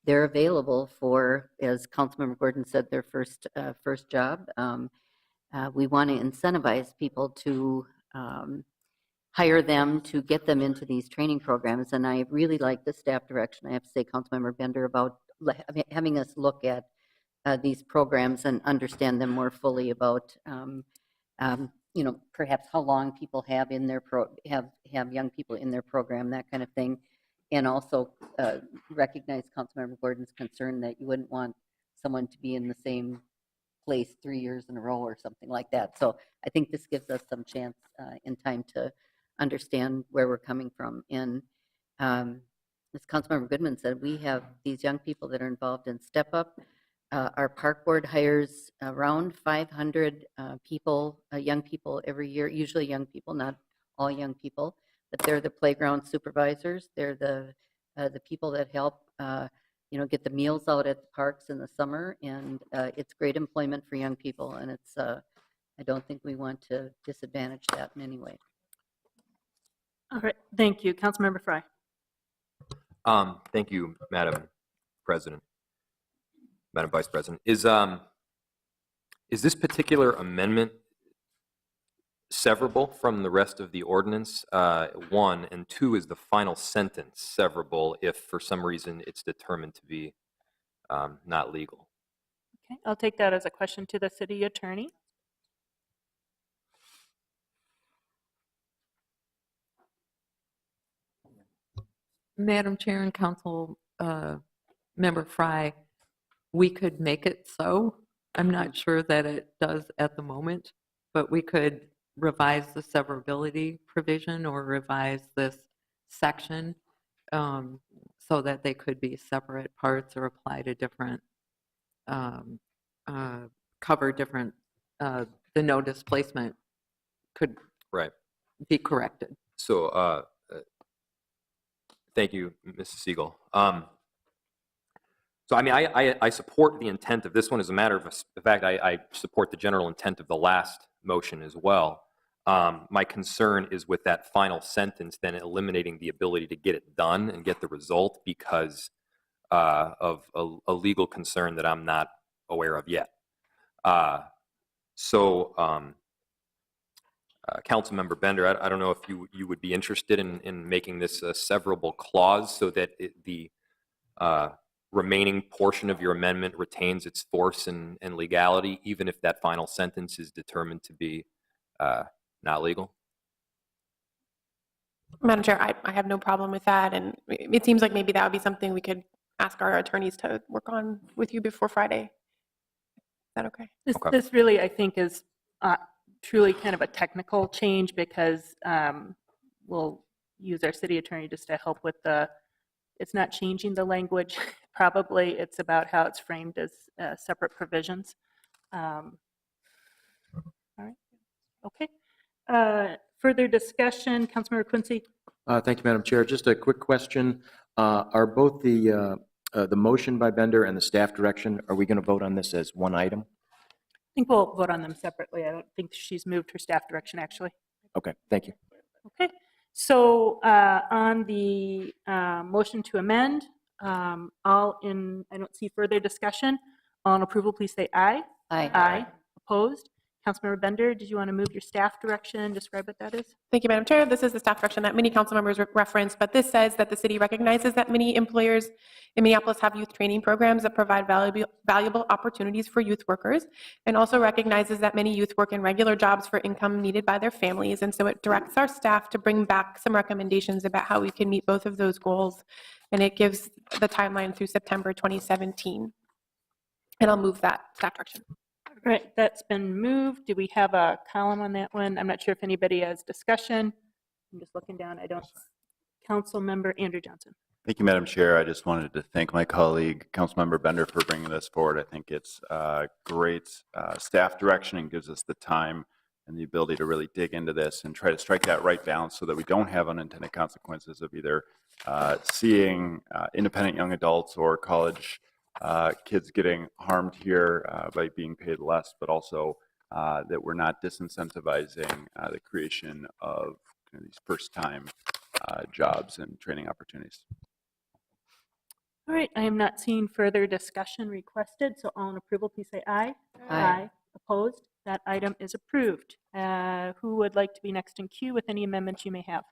they're available for, as Councilmember Gordon said, their first job. We want to incentivize people to hire them, to get them into these training programs. And I really like the staff direction, I have to say, Councilmember Bender, about having us look at these programs and understand them more fully about, perhaps how long people have in their have young people in their program, that kind of thing. And also recognize Councilmember Gordon's concern that you wouldn't want someone to be in the same place 3 years in a row or something like that. So I think this gives us some chance in time to understand where we're coming from. And as Councilmember Goodman said, we have these young people that are involved in Step Up. Our park board hires around 500 people, young people every year, usually young people, not all young people. But they're the playground supervisors. They're the people that help, get the meals out at the parks in the summer, and it's great employment for young people. And it's, I don't think we want to disadvantage that in any way. All right, thank you, Councilmember Frye. Thank you, Madam President, Madam Vice President. Is this particular amendment severable from the rest of the ordinance? 1, and 2, is the final sentence severable if for some reason it's determined to be not legal? Okay, I'll take that as a question to the city attorney. Madam Chair and Council Member Frye, we could make it so. I'm not sure that it does at the moment, but we could revise the severability provision or revise this section so that they could be separate parts or apply to different, cover different, the no displacement could be corrected. So thank you, Mrs. Siegel. So, I mean, I support the intent of this one. As a matter of fact, I support the general intent of the last motion as well. My concern is with that final sentence, then eliminating the ability to get it done and get the result because of a legal concern that I'm not aware of yet. Councilmember Bender, I don't know if you would be interested in making this a severable clause so that the remaining portion of your amendment retains its force and legality, even if that final sentence is determined to be not legal? Madam Chair, I have no problem with that, and it seems like maybe that would be something we could ask our attorneys to work on with you before Friday. Is that okay? This really, I think, is truly kind of a technical change because we'll use our city attorney just to help with it's not changing the language, probably. It's about how it's framed as separate provisions. All right. Okay. Further discussion, Councilmember Quincy? Thank you, Madam Chair. Just a quick question. Are both the motion by Bender and the staff direction, are we going to vote on this as one item? I think we'll vote on them separately. I don't think she's moved her staff direction, actually. Okay, thank you. Okay. So on the motion to amend, I don't see further discussion. All in approval, please say aye. Aye. Aye. Opposed? Councilmember Bender, did you want to move your staff direction? Describe what that is. Thank you, Madam Chair. This is the staff direction that many council members referenced, but this says that the city recognizes that many employers in Minneapolis have youth training programs that provide valuable opportunities for youth workers, and also recognizes that many youth work in regular jobs for income needed by their families. And so it directs our staff to bring back some recommendations about how we can meet both of those goals. And it gives the timeline through September 2017. And I'll move that staff direction. All right, that's been moved. Do we have a column on that one? I'm not sure if anybody has discussion. I'm just looking down. I don't. Councilmember Andrew Johnson. Thank you, Madam Chair. I just wanted to thank my colleague, Councilmember Bender, for bringing this forward. I think it's great staff direction and gives us the time and the ability to really dig into this and try to strike that right balance so that we don't have unintended consequences of either seeing independent young adults or college kids getting harmed here by being paid less, but also that we're not disincentivizing the creation of these first-time jobs and training opportunities. All right, I am not seeing further discussion requested, so all in approval, please say aye. Aye. Opposed? That item is approved. Who would like to be next in queue with any amendments you may have?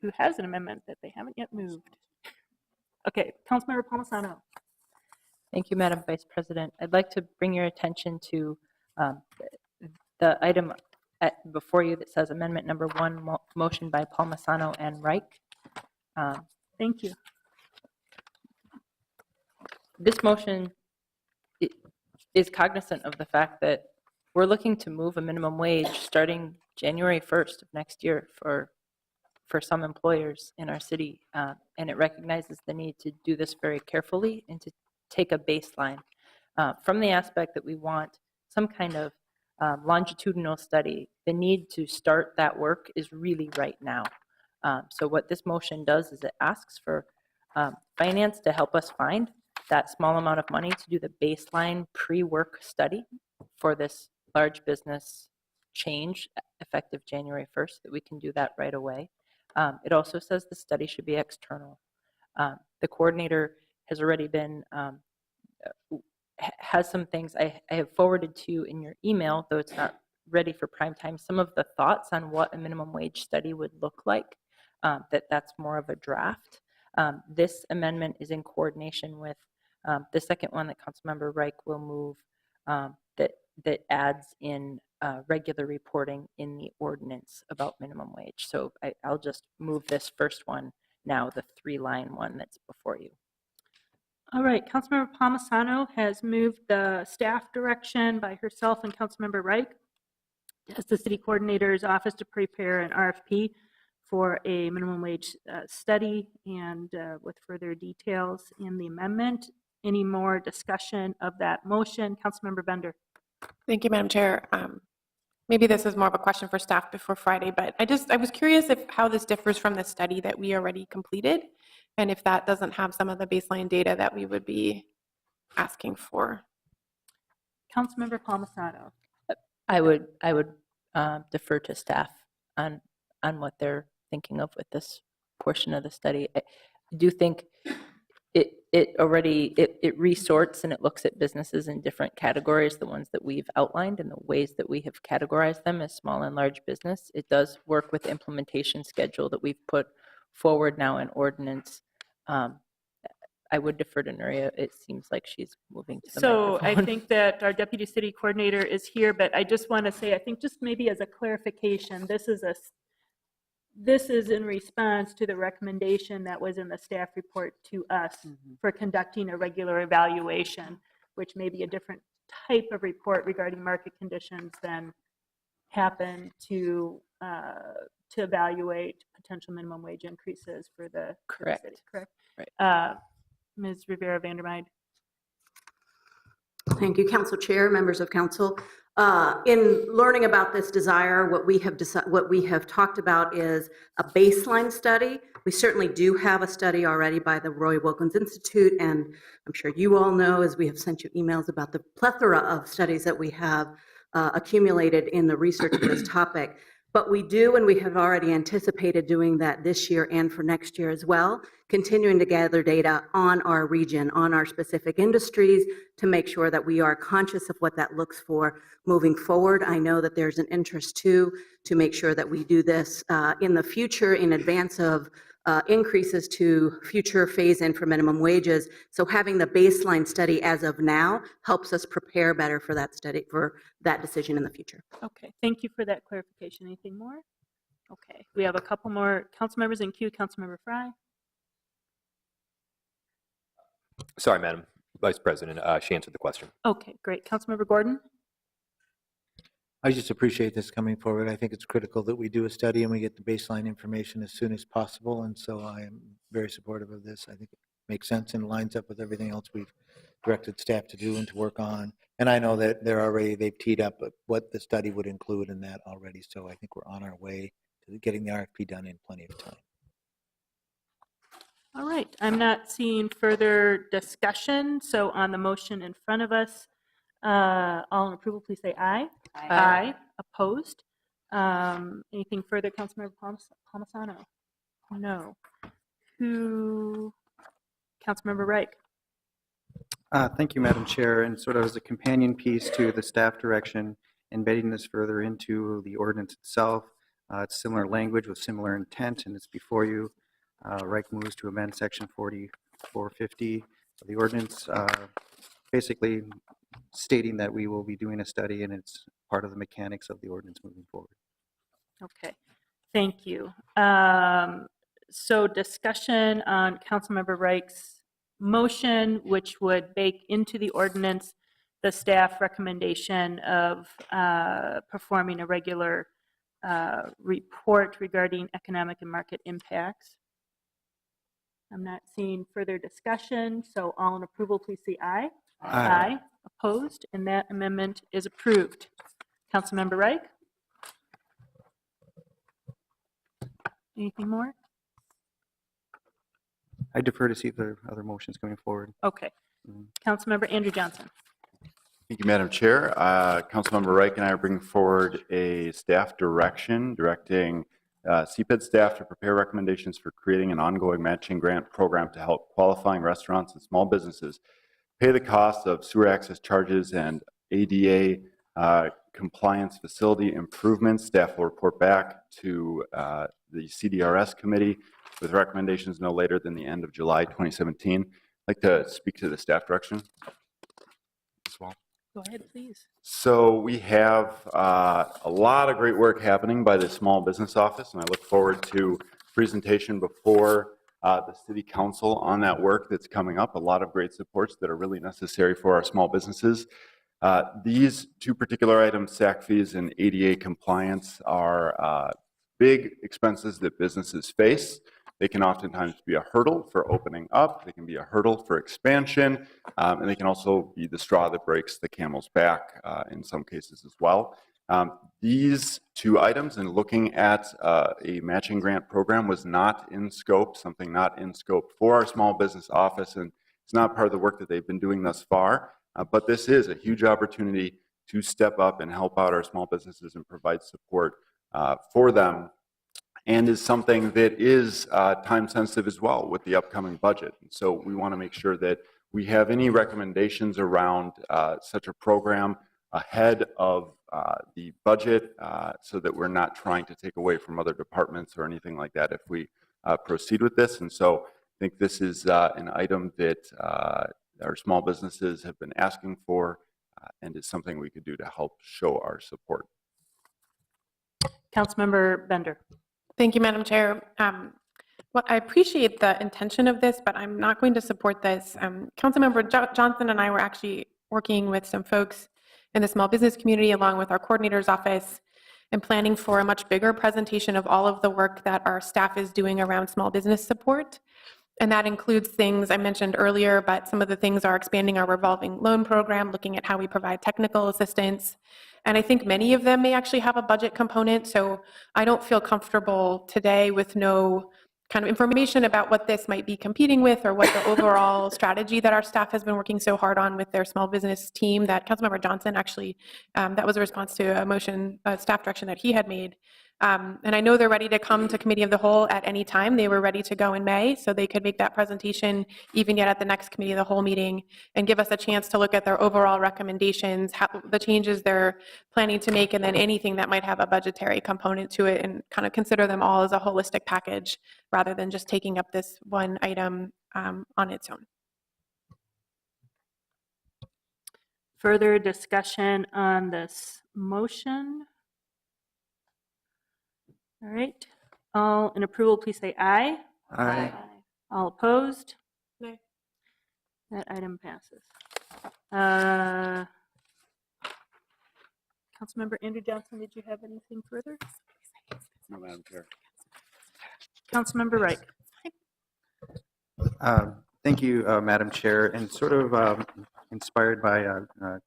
Who has an amendment that they haven't yet moved? Okay, Councilmember Palmisano. Thank you, Madam Vice President. I'd like to bring your attention to the item before you that says Amendment Number 1, motion by Palmisano and Reich. Thank you. This motion is cognizant of the fact that we're looking to move a minimum wage starting January 1st of next year for some employers in our city, and it recognizes the need to do this very carefully and to take a baseline from the aspect that we want some kind of longitudinal study. The need to start that work is really right now. So what this motion does is it asks for finance to help us find that small amount of money to do the baseline pre-work study for this large business change effective January 1st, that we can do that right away. It also says the study should be external. The coordinator has already been, has some things I have forwarded to you in your email, though it's not ready for prime time, some of the thoughts on what a minimum wage study would look like, that's more of a draft. This amendment is in coordination with the second one that Councilmember Reich will move that adds in regular reporting in the ordinance about minimum wage. So I'll just move this first one now, the 3-line one that's before you. All right, Councilmember Palmisano has moved the staff direction by herself and Councilmember Reich as the city coordinator's office to prepare an RFP for a minimum wage study and with further details in the amendment. Any more discussion of that motion? Councilmember Bender. Thank you, Madam Chair. Maybe this is more of a question for staff before Friday, but I was curious how this differs from the study that we already completed, and if that doesn't have some of the baseline data that we would be asking for. Councilmember Palmisano. I would defer to staff on what they're thinking of with this portion of the study. I do think it already, it resorts and it looks at businesses in different categories, the ones that we've outlined and the ways that we have categorized them as small and large business. It does work with the implementation schedule that we've put forward now in ordinance. I would defer to Nuria. It seems like she's moving to the So I microphone. think that our deputy city coordinator is here, but I just want to say, I think just maybe as a clarification, this is in response to the recommendation that was in the staff report to us for conducting a regular evaluation, which may be a different type of report regarding market conditions than happen to evaluate potential minimum wage increases for the Correct. city, correct? Right. Ms. Rivera Vandermeide. Thank you, Council Chair, members of Council. In learning about this desire, what we have talked about is a baseline study. We certainly do have a study already by the Roy Wilkins Institute, and I'm sure you all know, as we have sent you emails about the plethora of studies that we have accumulated in the research of this topic. But we do, and we have already anticipated doing that this year and for next year as well, continuing to gather data on our region, on our specific industries, to make sure that we are conscious of what that looks for moving forward. I know that there's an interest too, to make sure that we do this in the future in advance of increases to future phase-in for minimum wages. So having the baseline study as of now helps us prepare better for that study, for that decision in the future. Okay, thank you for that clarification. Anything more? Okay, we have a couple more council members in queue. Councilmember Fry. Sorry, Madam Vice President. She answered the question. Okay, great. Councilmember Gordon. I just appreciate this coming forward. I think it's critical that we do a study and we get the baseline information as soon as possible. And so I am very supportive of this. I think it makes sense and lines up with everything else we've directed staff to do and to work on. And I know that they've teed up what the study would include in that already. So I think we're on our way to getting the RFP done in plenty of time. All right, I'm not seeing further discussion. So on the motion in front of us, all in approval, please say aye. Aye. Opposed? Anything further, Councilmember Palmisano? No. Councilmember Reich. Thank you, Madam Chair. And sort of as a companion piece to the staff direction, embedding this further into the ordinance itself, it's similar language with similar intent, and it's before you. Reich moves to amend section 4450 of the ordinance, basically stating that we will be doing a study and it's part of the mechanics of the ordinance moving forward. Okay, thank you. So discussion on Councilmember Reich's motion, which would bake into the ordinance the staff recommendation of performing a regular report regarding economic and market impacts. I'm not seeing further discussion, so all in approval, please say aye. Aye. Opposed? And that amendment is approved. Councilmember Reich? Anything more? I defer to see if there are other motions coming forward. Okay. Councilmember Andrew Johnson. Thank you, Madam Chair. Councilmember Reich and I are bringing forward a staff direction directing CPED staff to prepare recommendations for creating an ongoing matching grant program to help qualifying restaurants and small businesses pay the cost of sewer access charges and ADA compliance facility improvements. Staff will report back to the CDRS committee with recommendations no later than the end of July 2017. I'd like to speak to the staff direction as well. Go ahead, please. So we have a lot of great work happening by the Small Business Office, and I look forward to presentation before the City Council on that work that's coming up. A lot of great supports that are really necessary for our small businesses. These two particular items, SAC fees and ADA compliance, are big expenses that businesses face. They can oftentimes be a hurdle for opening up. They can be a hurdle for expansion, and they can also be the straw that breaks the camel's back in some cases as well. These two items, and looking at a matching grant program, was not in scope, something not in scope for our small business office, and it's not part of the work that they've been doing thus far. But this is a huge opportunity to step up and help out our small businesses and provide support for them and is something that is time sensitive as well with the upcoming budget. So we want to make sure that we have any recommendations around such a program ahead of the budget so that we're not trying to take away from other departments or anything like that if we proceed with this. And so I think this is an item that our small businesses have been asking for and is something we could do to help show our support. Councilmember Bender. Thank you, Madam Chair. Well, I appreciate the intention of this, but I'm not going to support this. Councilmember Johnson and I were actually working with some folks in the small business community along with our coordinator's office and planning for a much bigger presentation of all of the work that our staff is doing around small business support. And that includes things I mentioned earlier, but some of the things are expanding our revolving loan program, looking at how we provide technical assistance. And I think many of them may actually have a budget component. So I don't feel comfortable today with no kind of information about what this might be competing with or what the overall strategy that our staff has been working so hard on with their small business team that Councilmember Johnson actually, that was a response to a motion, staff direction that he had made. And I know they're ready to come to Committee of the Whole at any time. They were ready to go in May, so they could make that presentation even yet at the next Committee of the Whole meeting and give us a chance to look at their overall recommendations, the changes they're planning to make, and then anything that might have a budgetary component to it, and kind of consider them all as a holistic package rather than just taking up this one item on its own. Further discussion on this motion? All right. All in approval, please say aye. Aye. All opposed? Nay. That item passes. Councilmember Andrew Johnson, did you have anything further? No, Madam Chair. Councilmember Wright. Thank you, Madam Chair, and sort of inspired by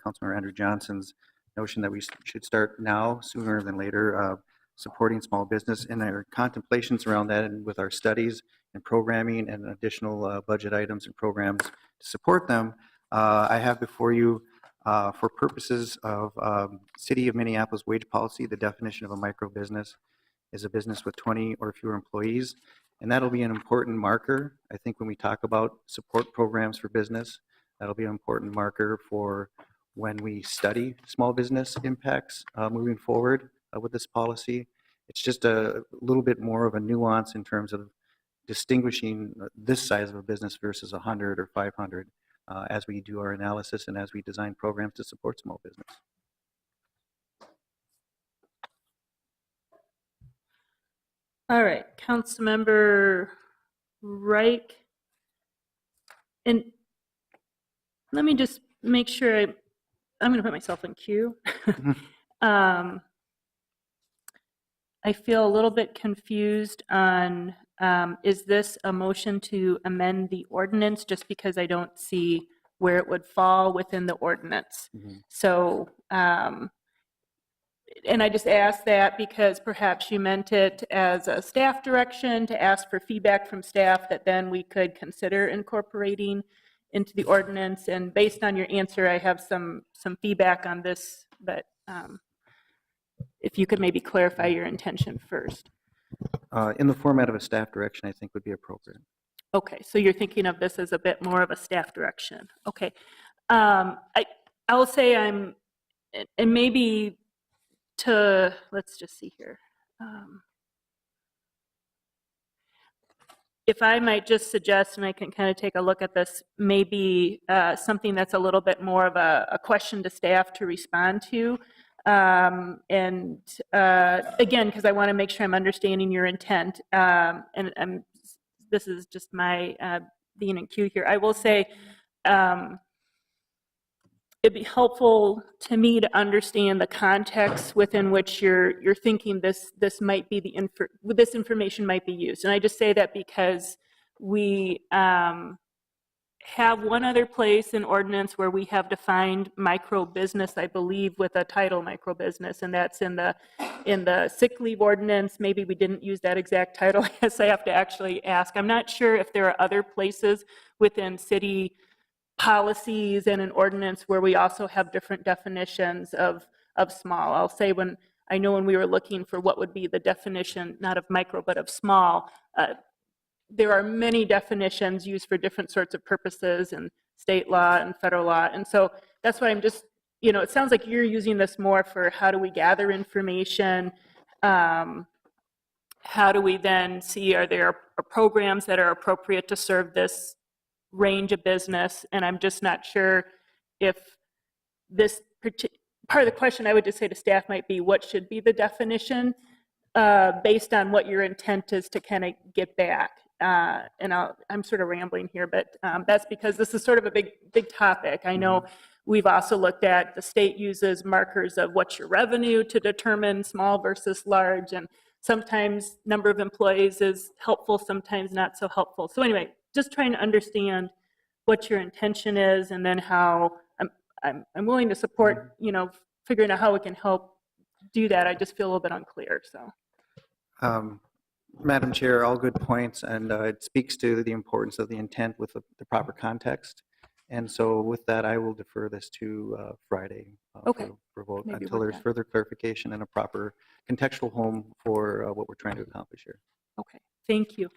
Councilmember Andrew Johnson's notion that we should start now, sooner than later, supporting small business and our contemplations around that, and with our studies and programming and additional budget items and programs to support them. I have before you, for purposes of City of Minneapolis wage policy, the definition of a micro business is a business with 20 or fewer employees. And that'll be an important marker, I think, when we talk about support programs for business. That'll be an important marker for when we study small business impacts moving forward with this policy. It's just a little bit more of a nuance in terms of distinguishing this size of a business versus 100 or 500 as we do our analysis and as we design programs to support small business. All right, Councilmember Reich. And let me just make sure I'm going to put myself in queue. I feel a little bit confused on, is this a motion to amend the ordinance, just because I don't see where it would fall within the ordinance. So, and I just asked that because perhaps you meant it as a staff direction to ask for feedback from staff that then we could consider incorporating into the ordinance. And based on your answer, I have some feedback on this, but if you could maybe clarify your intention first. In the format of a staff direction, I think would be appropriate. Okay, so you're thinking of this as a bit more of a staff direction. Okay. I'll say and maybe let's just see here. If I might just suggest, and I can kind of take a look at this, maybe something that's a little bit more of a question to staff to respond to. Again, because I want to make sure I'm understanding your intent, and this is just my being in queue here. I will say it'd be helpful to me to understand the context within which you're thinking this might be this information might be used. And I just say that because we have one other place in ordinance where we have defined micro business, I believe, with a title micro business, and that's in the sick leave ordinance. Maybe we didn't use that exact title. I guess I have to actually ask. I'm not sure if there are other places within city policies and an ordinance where we also have different definitions of small. I'll say when I know when we were looking for what would be the definition, not of micro, but of small, there are many definitions used for different sorts of purposes in state law and federal law. And so that's why I'm just, it sounds like you're using this more for how do we gather information? How do we then see, are there programs that are appropriate to serve this range of business? And I'm just not sure if this part of the question I would just say to staff might be, what should be the definition based on what your intent is to kind of get back? And I'm sort of rambling here, but that's because this is sort of a big topic. I know we've also looked at the state uses markers of what's your revenue to determine small versus large, and sometimes number of employees is helpful, sometimes not so helpful. So anyway, just trying to understand what your intention is, and then how I'm willing to support, figuring out how we can help do that. I just feel a little bit unclear. So. Madam Chair, all good points, and it speaks to the importance of the intent with the proper context. And so with that, I will defer this to Friday for vote until there's further clarification and a proper contextual home for what we're trying to accomplish here. Okay, thank you.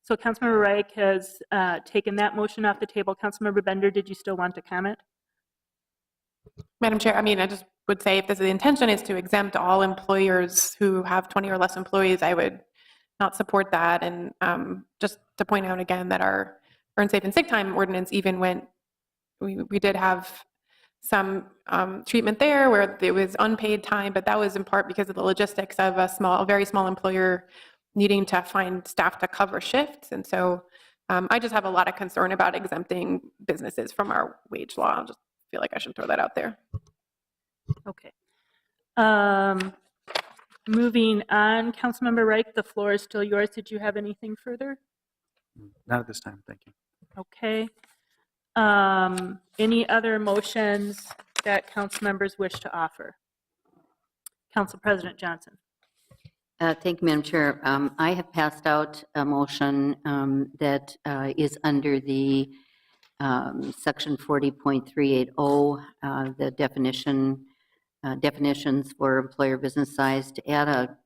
So Councilmember Reich has taken that motion off the table. Councilmember Bender, did you still want to comment? Madam Chair, I just would say if the intention is to exempt all employers who have 20 or less employees, I would not support that. And just to point out again that our earn, safe, and sick time ordinance even we did have some treatment there where it was unpaid time, but that was in part because of the logistics of a very small employer needing to find staff to cover shifts. And so I just have a lot of concern about exempting businesses from our wage law. I just feel like I should throw that out there. Okay. Moving on, Councilmember Reich, the floor is still yours. Did you have anything further? Not at this time, thank you. Okay. Any other motions that council members wish to offer? Council President Johnson. Thank you, Madam Chair. I have passed out a motion that is under the section 40.380, the definitions for employer business size, to add a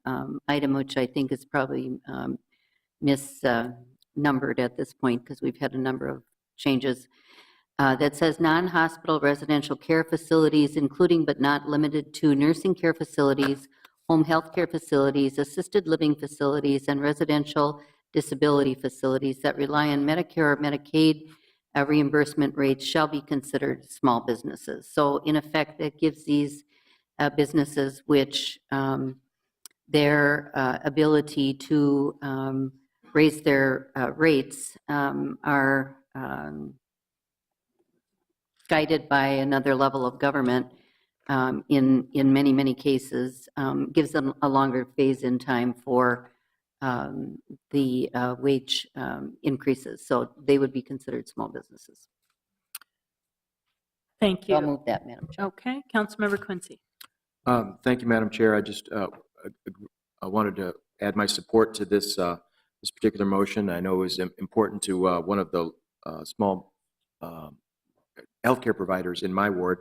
item which I think is probably misnumbered at this point because we've had a number of changes, that says non-hospital residential care facilities, including but not limited to nursing care facilities, home health care facilities, assisted living facilities, and residential disability facilities that rely on Medicare or Medicaid reimbursement rates shall be considered small businesses. So in effect, that gives these businesses which their ability to raise their rates are guided by another level of government in many, many cases, gives them a longer phase-in time for the wage increases. So they would be considered small businesses. Thank you. I'll move that, Madam Chair. Okay, Councilmember Quincy. Thank you, Madam Chair. I just I wanted to add my support to this particular motion. I know it was important to one of the small healthcare providers in my ward,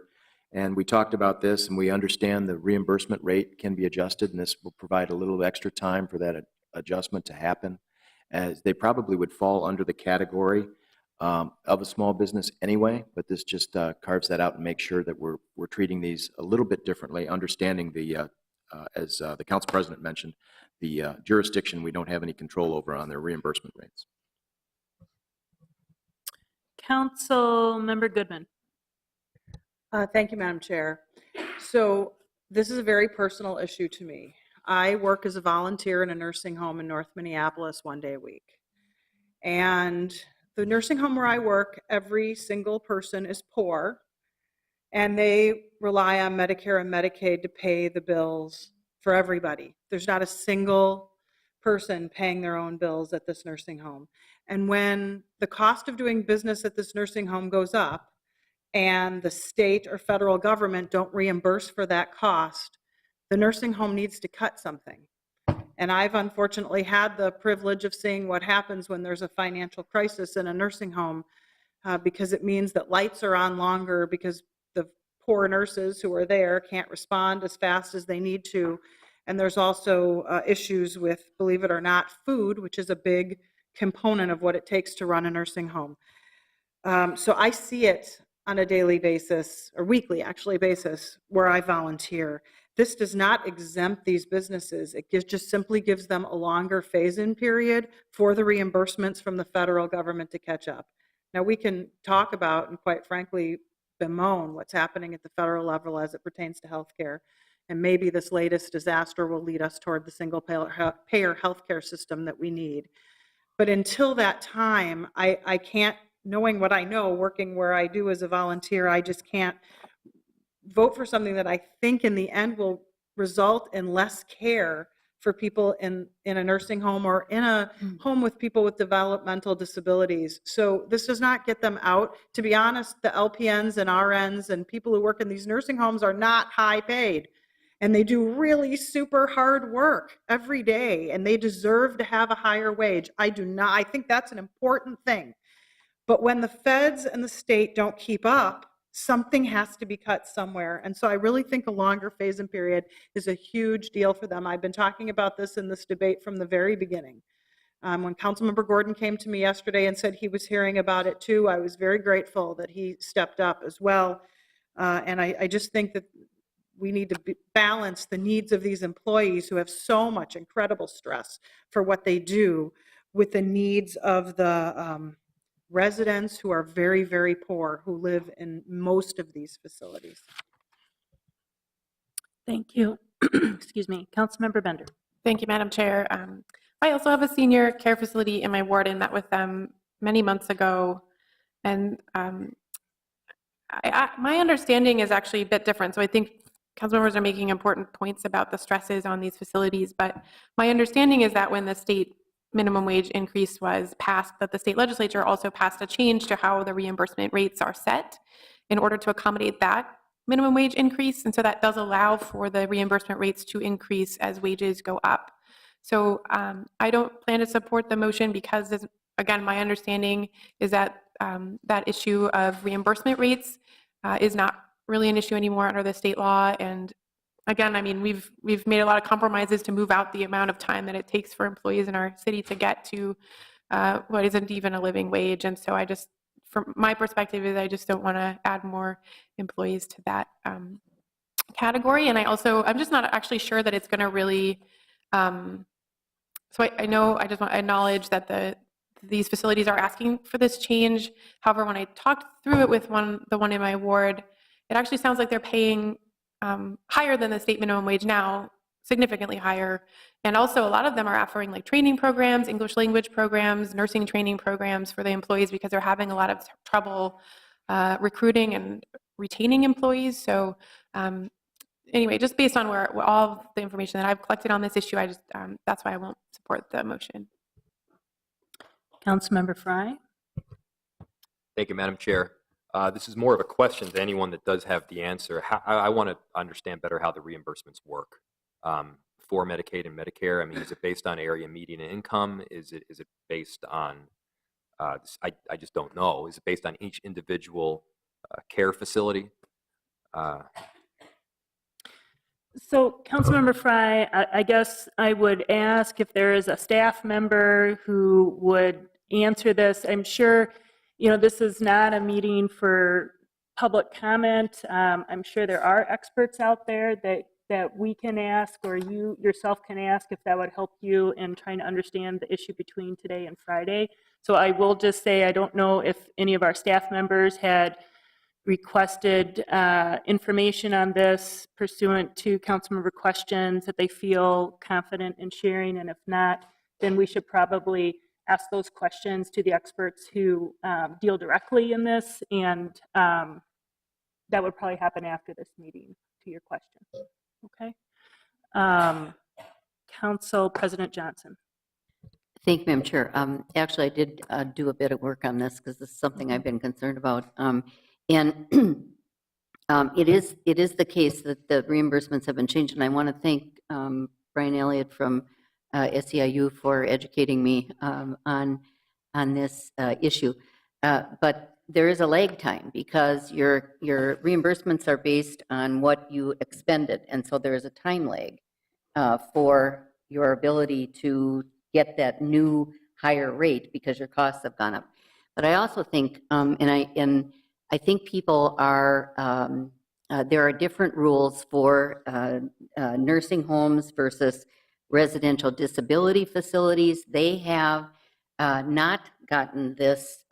and we talked about this, and we understand the reimbursement rate can be adjusted, and this will provide a little extra time for that adjustment to happen, as they probably would fall under the category of a small business anyway, but this just carves that out and makes sure that we're treating these a little bit differently, understanding the, as the Council President mentioned, the jurisdiction we don't have any control over on their reimbursement rates. Councilmember Goodman. Thank you, Madam Chair. So this is a very personal issue to me. I work as a volunteer in a nursing home in North Minneapolis 1 day a week. And the nursing home where I work, every single person is poor, and they rely on Medicare and Medicaid to pay the bills for everybody. There's not a single person paying their own bills at this nursing home. And when the cost of doing business at this nursing home goes up and the state or federal government don't reimburse for that cost, the nursing home needs to cut something. And I've unfortunately had the privilege of seeing what happens when there's a financial crisis in a nursing home, because it means that lights are on longer because the poor nurses who are there can't respond as fast as they need to. And there's also issues with, believe it or not, food, which is a big component of what it takes to run a nursing home. So I see it on a daily basis, or weekly actually basis, where I volunteer. This does not exempt these businesses. It just simply gives them a longer phase-in period for the reimbursements from the federal government to catch up. Now, we can talk about, and quite frankly, bemoan what's happening at the federal level as it pertains to healthcare. And maybe this latest disaster will lead us toward the single payer healthcare system that we need. But until that time, I can't, knowing what I know, working where I do as a volunteer, I just can't vote for something that I think in the end will result in less care for people in a nursing home or in a home with people with developmental disabilities. So this does not get them out. To be honest, the LPNs and RNs and people who work in these nursing homes are not high paid. And they do really super hard work every day, and they deserve to have a higher wage. I do not. I think that's an important thing. But when the feds and the state don't keep up, something has to be cut somewhere. And so I really think a longer phase-in period is a huge deal for them. I've been talking about this in this debate from the very beginning. When Councilmember Gordon came to me yesterday and said he was hearing about it too, I was very grateful that he stepped up as well. And I just think that we need to balance the needs of these employees who have so much incredible stress for what they do with the needs of the residents who are very, very poor, who live in most of these facilities. Thank you. Excuse me. Councilmember Bender. Thank you, Madam Chair. I also have a senior care facility in my ward and met with them many months ago. And my understanding is actually a bit different. So I think council members are making important points about the stresses on these facilities. But my understanding is that when the state minimum wage increase was passed, that the state legislature also passed a change to how the reimbursement rates are set in order to accommodate that minimum wage increase. And so that does allow for the reimbursement rates to increase as wages go up. So I don't plan to support the motion because, again, my understanding is that that issue of reimbursement rates is not really an issue anymore under the state law. And again, I mean, we've made a lot of compromises to move out the amount of time that it takes for employees in our city to get to what isn't even a living wage. And so I just, from my perspective, is I just don't want to add more employees to that category. And I'm just not actually sure that it's going to really, so I know, I just want to acknowledge that these facilities are asking for this change. However, when I talked through it with the one in my ward, it actually sounds like they're paying higher than the state minimum wage now, significantly higher. And also a lot of them are offering like training programs, English language programs, nursing training programs for the employees because they're having a lot of trouble recruiting and retaining employees. So anyway, just based on all the information that I've collected on this issue, I just that's why I won't support the motion. Councilmember Frye. Thank you, Madam Chair. This is more of a question to anyone that does have the answer. I want to understand better how the reimbursements work for Medicaid and Medicare. I mean, is it based on area median income? Is it based on, I just don't know. Is it based on each individual care facility? So, Councilmember Frye, I guess I would ask if there is a staff member who would answer this. I'm sure, this is not a meeting for public comment. I'm sure there are experts out there that we can ask, or you yourself can ask, if that would help you in trying to understand the issue between today and Friday. So I will just say, I don't know if any of our staff members had requested information on this pursuant to councilmember questions that they feel confident in sharing, and if not, then we should probably ask those questions to the experts who deal directly in this, and that would probably happen after this meeting, to your question. Okay. Council President Johnson. Thank you, Madam Chair. Actually, I did do a bit of work on this because this is something I've been concerned about. And it is the case that the reimbursements have been changed, and I want to thank Brian Elliott from SEIU for educating me on this issue. But there is a lag time because your reimbursements are based on what you expended. And so there is a time lag for your ability to get that new higher rate because your costs have gone up. But I also think, and I think people are, there are different rules for nursing homes versus residential disability facilities. They have not gotten this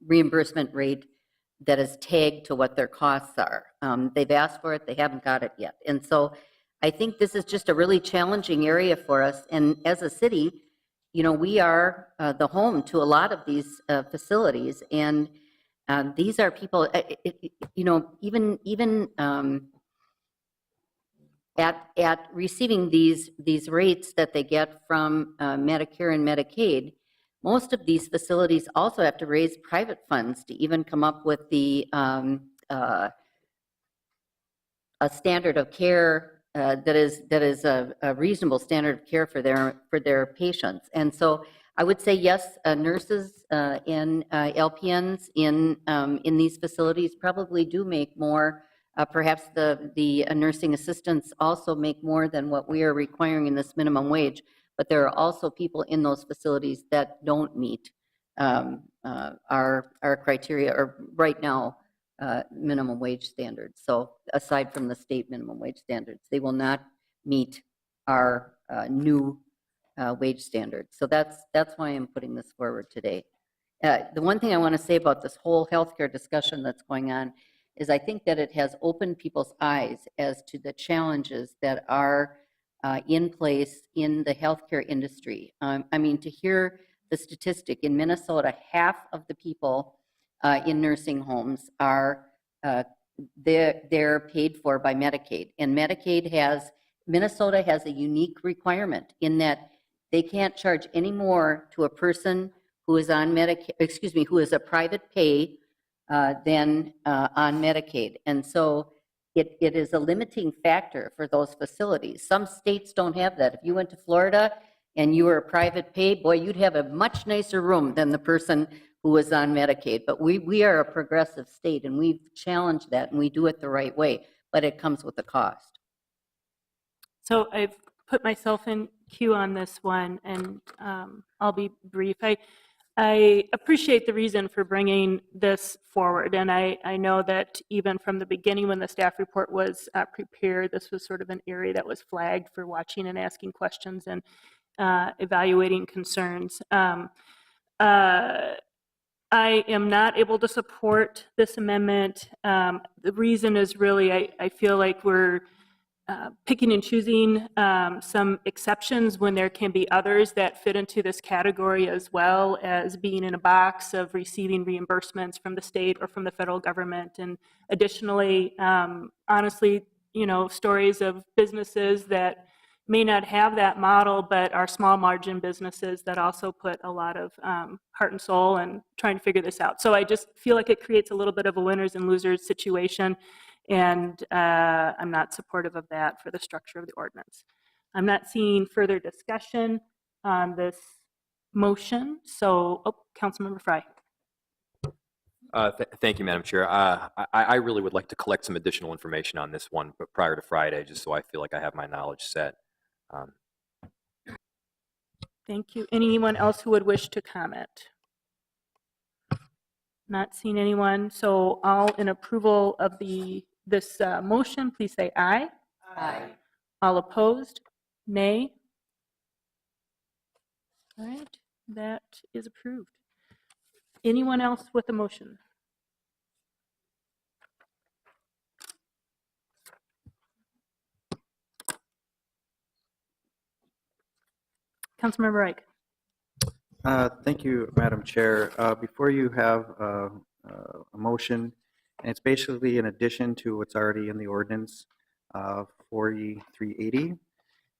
reimbursement rate that is tagged to what their costs are. They've asked for it, they haven't got it yet. And so I think this is just a really challenging area for us. And as a city, you know, we are the home to a lot of these facilities. And these are people, you know, even at receiving these rates that they get from Medicare and Medicaid, most of these facilities also have to raise private funds to even come up with the a standard of care that is a reasonable standard of care for their patients. And so I would say yes, nurses and LPNs in these facilities probably do make more. Perhaps the nursing assistants also make more than what we are requiring in this minimum wage. But there are also people in those facilities that don't meet our criteria, or right now, minimum wage standards. So aside from the state minimum wage standards, they will not meet our new wage standards. So that's why I'm putting this forward today. The one thing I want to say about this whole healthcare discussion that's going on is I think that it has opened people's eyes as to the challenges that are in place in the healthcare industry. I mean, to hear the statistic, in Minnesota, half of the people in nursing homes are, they're paid for by Medicaid. And Minnesota has a unique requirement in that they can't charge any more to a person who is on Medicaid, who is a private pay than on Medicaid. And so it is a limiting factor for those facilities. Some states don't have that. If you went to Florida and you were a private pay, boy, you'd have a much nicer room than the person who was on Medicaid. But we are a progressive state, and we've challenged that, and we do it the right way, but it comes with a cost. So I've put myself in queue on this one, and I'll be brief. I appreciate the reason for bringing this forward, and I know that even from the beginning when the staff report was prepared, this was sort of an area that was flagged for watching and asking questions and evaluating concerns. I am not able to support this amendment. The reason is really I feel like we're picking and choosing some exceptions when there can be others that fit into this category, as well as being in a box of receiving reimbursements from the state or from the federal government. And additionally, honestly, you know, stories of businesses that may not have that model, but are small margin businesses that also put a lot of heart and soul in trying to figure this out. So I just feel like it creates a little bit of a winners and losers situation. And I'm not supportive of that for the structure of the ordinance. I'm not seeing further discussion on this motion. So, Councilmember Frye. Thank you, Madam Chair. I really would like to collect some additional information on this one, but prior to Friday, just so I feel like I have my knowledge set. Thank you. Anyone else who would wish to comment? Not seeing anyone. So all in approval of this motion, please say aye. Aye. All opposed? Nay. All right, that is approved. Anyone else with a motion? Councilmember Reich. Thank you, Madam Chair. Before you have a motion, and it's basically in addition to what's already in the ordinance 4380,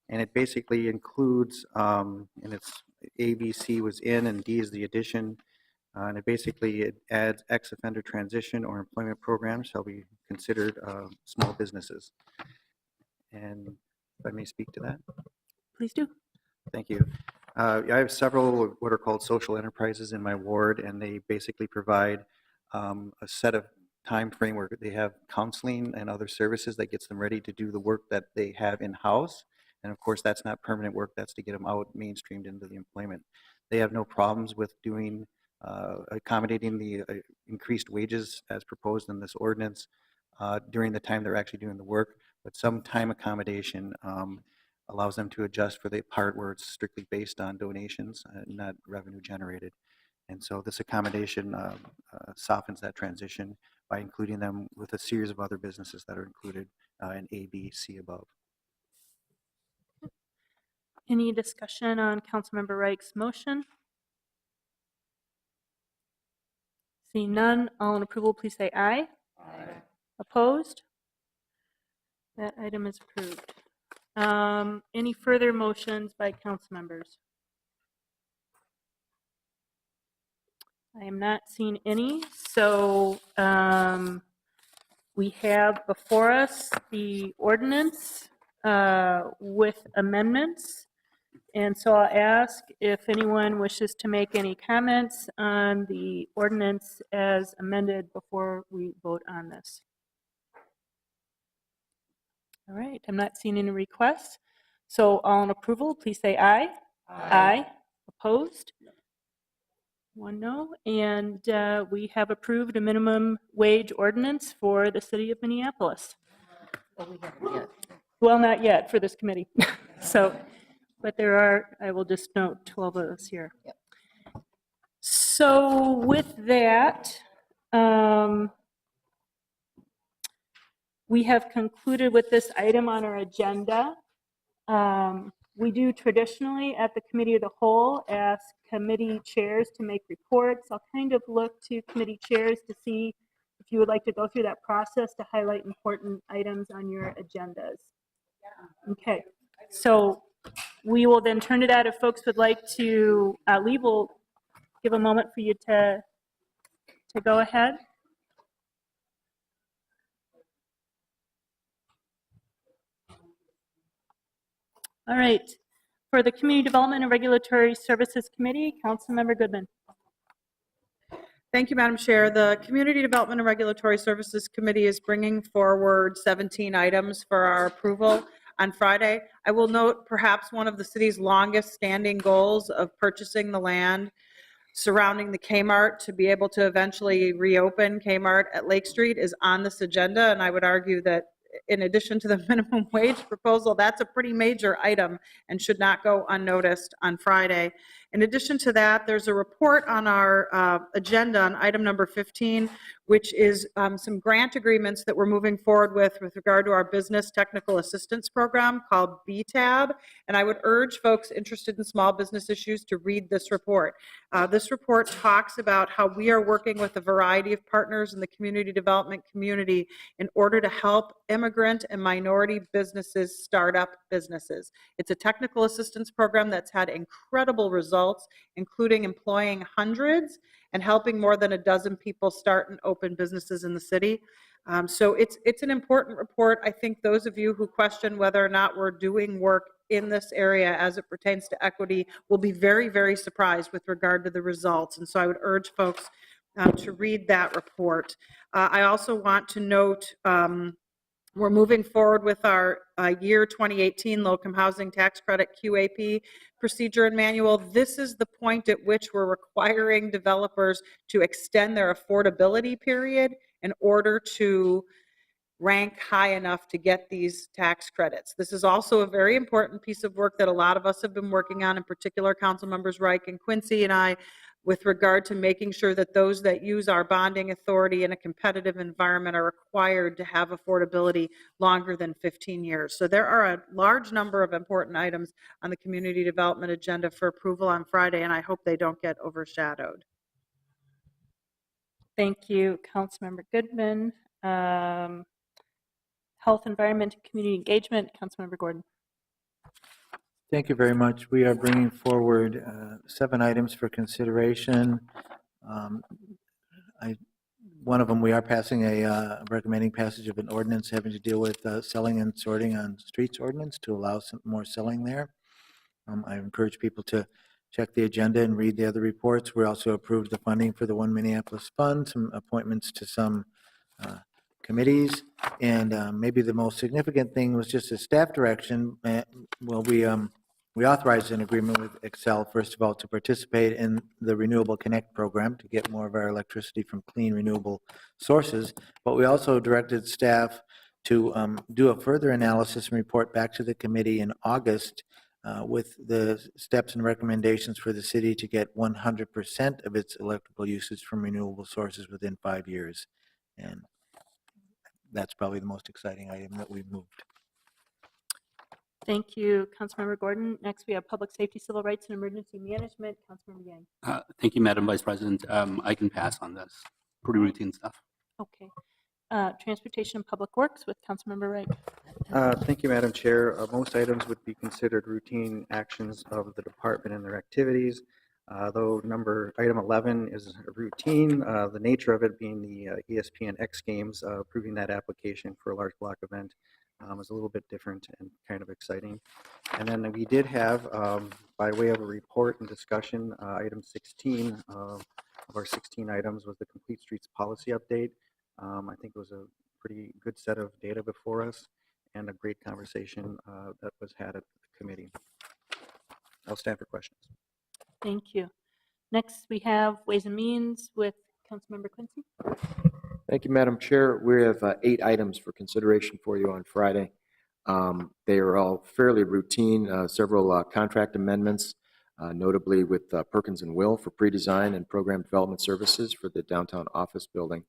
and it basically includes, and it's A, B, C was in, and D is the addition, and it adds ex-offender transition or employment programs shall be considered small businesses. And if I may speak to that. Please do. Thank you. I have several what are called social enterprises in my ward, and they basically provide a set of time frame where they have counseling and other services that gets them ready to do the work that they have in-house. And of course, that's not permanent work. That's to get them out mainstreamed into the employment. They have no problems with doing, accommodating the increased wages as proposed in this ordinance during the time they're actually doing the work, but some time accommodation allows them to adjust for the part where it's strictly based on donations, not revenue generated. And so this accommodation softens that transition by including them with a series of other businesses that are included in A, B, C above. Any discussion on Councilmember Reich's motion? Seeing none, all in approval, please say aye. Aye. Opposed? That item is approved. Any further motions by council members? I am not seeing any, so we have before us the ordinance with amendments. And so I'll ask if anyone wishes to make any comments on the ordinance as amended before we vote on this. All right, I'm not seeing any requests. So all in approval, please say aye. Aye. Opposed? One no. And we have approved a minimum wage ordinance for the city of Minneapolis. Oh, we haven't yet. Well, not yet for this committee. So, but there are, I will just note, 12 of us here. Yep. So with that, we have concluded with this item on our agenda. We do traditionally at the committee of the whole ask committee chairs to make reports. I'll kind of look to committee chairs to see if you would like to go through that process to highlight important items on your agendas. Okay, so we will then turn to that. If folks would like to leave, we'll give a moment for you to go ahead. All right. For the Community Development and Regulatory Services Committee, Councilmember Goodman. Thank you, Madam Chair. The Community Development and Regulatory Services Committee is bringing forward 17 items for our approval on Friday. I will note perhaps one of the city's longest standing goals of purchasing the land surrounding the Kmart to be able to eventually reopen Kmart at Lake Street is on this agenda, and I would argue that in addition to the minimum wage proposal, that's a pretty major item and should not go unnoticed on Friday. In addition to that, there's a report on our agenda on item number 15, which is some grant agreements that we're moving forward with regard to our Business Technical Assistance Program called BTAB. And I would urge folks interested in small business issues to read this report. This report talks about how we are working with a variety of partners in the community development community in order to help immigrant and minority businesses start up businesses. It's a technical assistance program that's had incredible results, including employing hundreds and helping more than a dozen people start and open businesses in the city. So it's an important report. I think those of you who question whether or not we're doing work in this area as it pertains to equity will be very, very surprised with regard to the results. And so I would urge folks to read that report. I also want to note we're moving forward with our year 2018 low-income housing tax credit QAP procedure and manual. This is the point at which we're requiring developers to extend their affordability period in order to rank high enough to get these tax credits. This is also a very important piece of work that a lot of us have been working on, in particular Councilmembers Reich and Quincy and I, with regard to making sure that those that use our bonding authority in a competitive environment are required to have affordability longer than 15 years. So there are a large number of important items on the community development agenda for approval on Friday, and I hope they don't get overshadowed. Thank you, Councilmember Goodman. Health, Environment, and Community Engagement, Councilmember Gordon. Thank you very much. We are bringing forward 7 items for consideration. One of them, we are passing recommending passage of an ordinance having to deal with selling and sorting on streets ordinance to allow some more selling there. I encourage people to check the agenda and read the other reports. We also approved the funding for the One Minneapolis Fund, some appointments to some committees, and maybe the most significant thing was just a staff direction. Well, we authorized an agreement with Excel, first of all, to participate in the Renewable Connect program to get more of our electricity from clean renewable sources, but we also directed staff to do a further analysis and report back to the committee in August with the steps and recommendations for the city to get 100% of its electrical usage from renewable sources within 5 years. And that's probably the most exciting item that we've moved. Thank you, Councilmember Gordon. Next, we have Public Safety, Civil Rights, and Emergency Management. Councilmember Yang. Thank you, Madam Vice President. I can pass on this. Pretty routine stuff. Okay. Transportation and Public Works with Councilmember Wright. Thank you, Madam Chair. Most items would be considered routine actions of the department and their activities. Though item 11 is routine, the nature of it being the ESPN X Games, approving that application for a large block event is a little bit different and kind of exciting. And then we did have, by way of a report and discussion, item 16 of our 16 items was the Complete Streets Policy Update. I think it was a pretty good set of data before us and a great conversation that was had at the committee. I'll stand for questions. Thank you. Next, we have Ways and Means with Councilmember Quincy. Thank you, Madam Chair. We have 8 items for consideration for you on Friday. They are all fairly routine, several contract amendments, notably with Perkins & Will for pre-design and program development services for the downtown office building.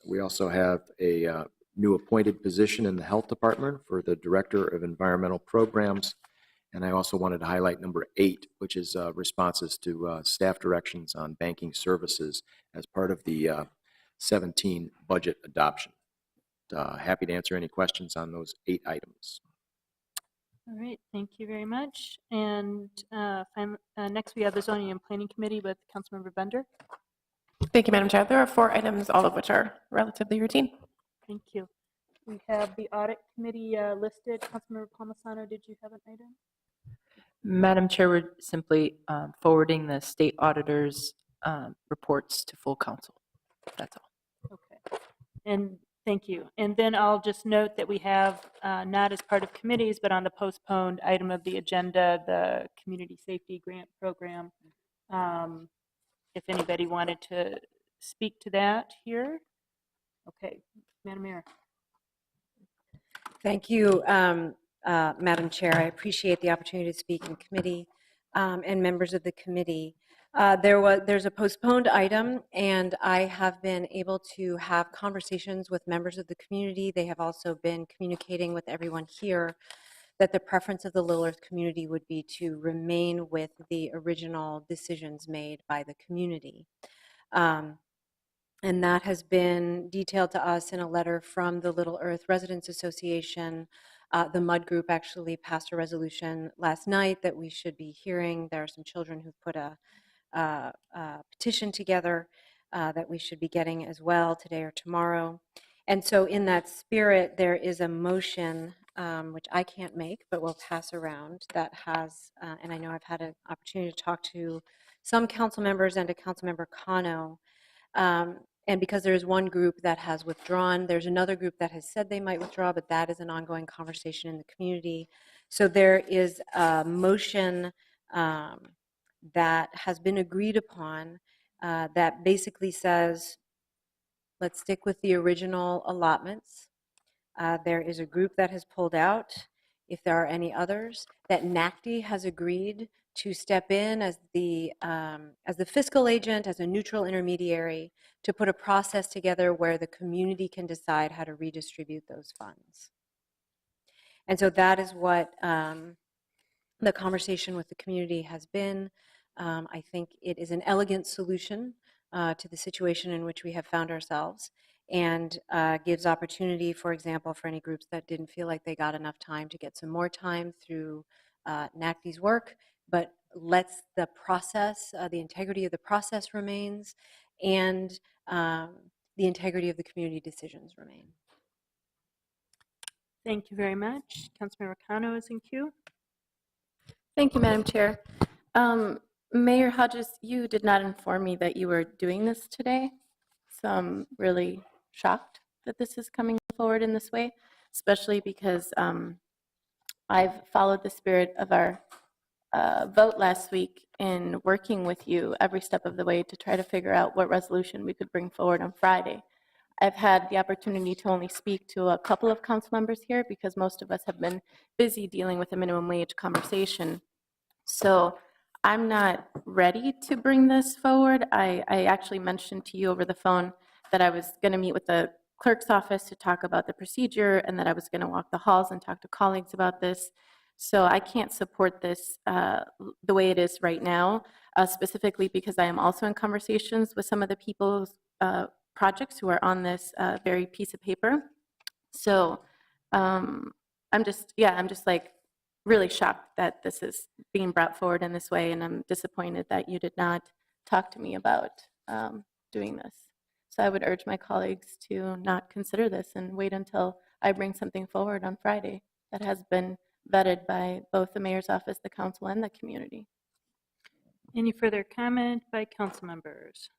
We also have a new appointed position in the Health Department for the Director of Environmental Programs. And I also wanted to highlight number 8, which is responses to staff directions on banking services as part of the 17 budget adoption. Happy to answer any questions on those 8 items. All right, thank you very much. And next, we have the Zoning and Planning Committee with Councilmember Bender. Thank you, Madam Chair. There are 4 items, all of which are relatively routine. Thank you. We have the Audit Committee listed. Councilmember Palmisano, did you have an item? Madam Chair, we're simply forwarding the state auditor's reports to full council. That's all. Okay. And thank you. And then I'll just note that we have, not as part of committees, but on the postponed item of the agenda, the Community Safety Grant Program. If anybody wanted to speak to that here. Okay, Madam Mayor. Thank you, Madam Chair. I appreciate the opportunity to speak in committee and members of the committee. There's a postponed item, and I have been able to have conversations with members of the community. They have also been communicating with everyone here that the preference of the Little Earth community would be to remain with the original decisions made by the community. And that has been detailed to us in a letter from the Little Earth Residents Association. The MUD group actually passed a resolution last night that we should be hearing. There are some children who've put a petition together that we should be getting as well today or tomorrow. And so in that spirit, there is a motion, which I can't make, but will pass around, that has, and I know I've had an opportunity to talk to some council members and to Councilmember Cano. And because there is one group that has withdrawn, there's another group that has said they might withdraw, but that is an ongoing conversation in the community. So there is a motion that has been agreed upon that basically says, let's stick with the original allotments. There is a group that has pulled out. If there are any others, that NACD has agreed to step in as the fiscal agent, as a neutral intermediary, to put a process together where the community can decide how to redistribute those funds. And so that is what the conversation with the community has been. I think it is an elegant solution to the situation in which we have found ourselves, and gives opportunity, for example, for any groups that didn't feel like they got enough time to get some more time through NACD's work, but lets the process, the integrity of the process remains, and the integrity of the community decisions remain. Thank you very much. Councilmember Cano is in queue. Thank you, Madam Chair. Mayor Hodges, you did not inform me that you were doing this today, so I'm really shocked that this is coming forward in this way, especially because I've followed the spirit of our vote last week in working with you every step of the way to try to figure out what resolution we could bring forward on Friday. I've had the opportunity to only speak to a couple of council members here because most of us have been busy dealing with the minimum wage conversation. So I'm not ready to bring this forward. I actually mentioned to you over the phone that I was going to meet with the clerk's office to talk about the procedure and that I was going to walk the halls and talk to colleagues about this. So I can't support this the way it is right now, specifically because I am also in conversations with some of the people's projects who are on this very piece of paper. So I'm just like really shocked that this is being brought forward in this way, and I'm disappointed that you did not talk to me about doing this. So I would urge my colleagues to not consider this and wait until I bring something forward on Friday that has been vetted by both the mayor's office, the council, and the community. Any further comment by council members?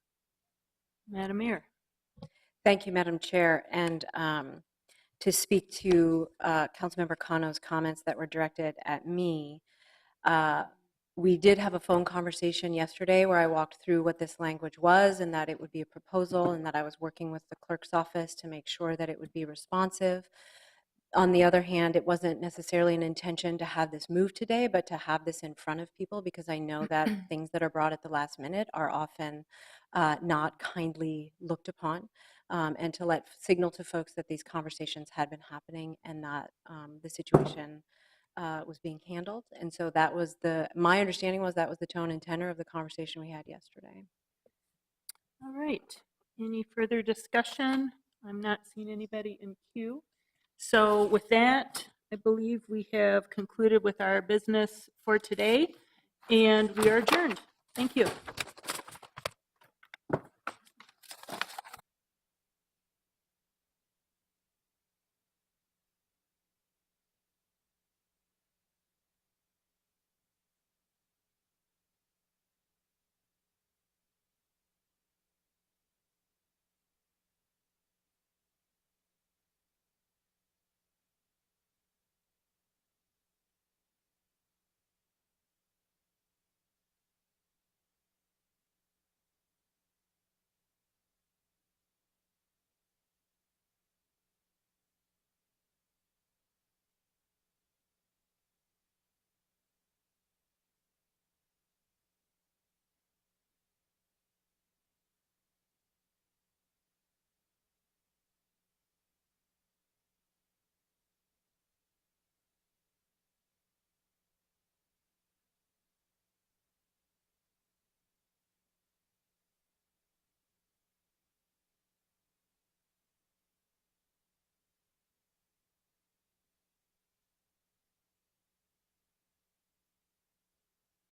Madam Mayor. Thank you, Madam Chair. And to speak to Councilmember Kano's comments that were directed at me, we did have a phone conversation yesterday where I walked through what this language was and that it would be a proposal and that I was working with the clerk's office to make sure that it would be responsive. On the other hand, it wasn't necessarily an intention to have this move today, but to have this in front of people because I know that things that are brought at the last minute are often not kindly looked upon, and to let signal to folks that these conversations had been happening and that the situation was being handled. And so that was my understanding was that was the tone and tenor of the conversation we had yesterday. All right. Any further discussion? I'm not seeing anybody in queue. So with that, I believe we have concluded with our business for today, and we are adjourned. Thank you.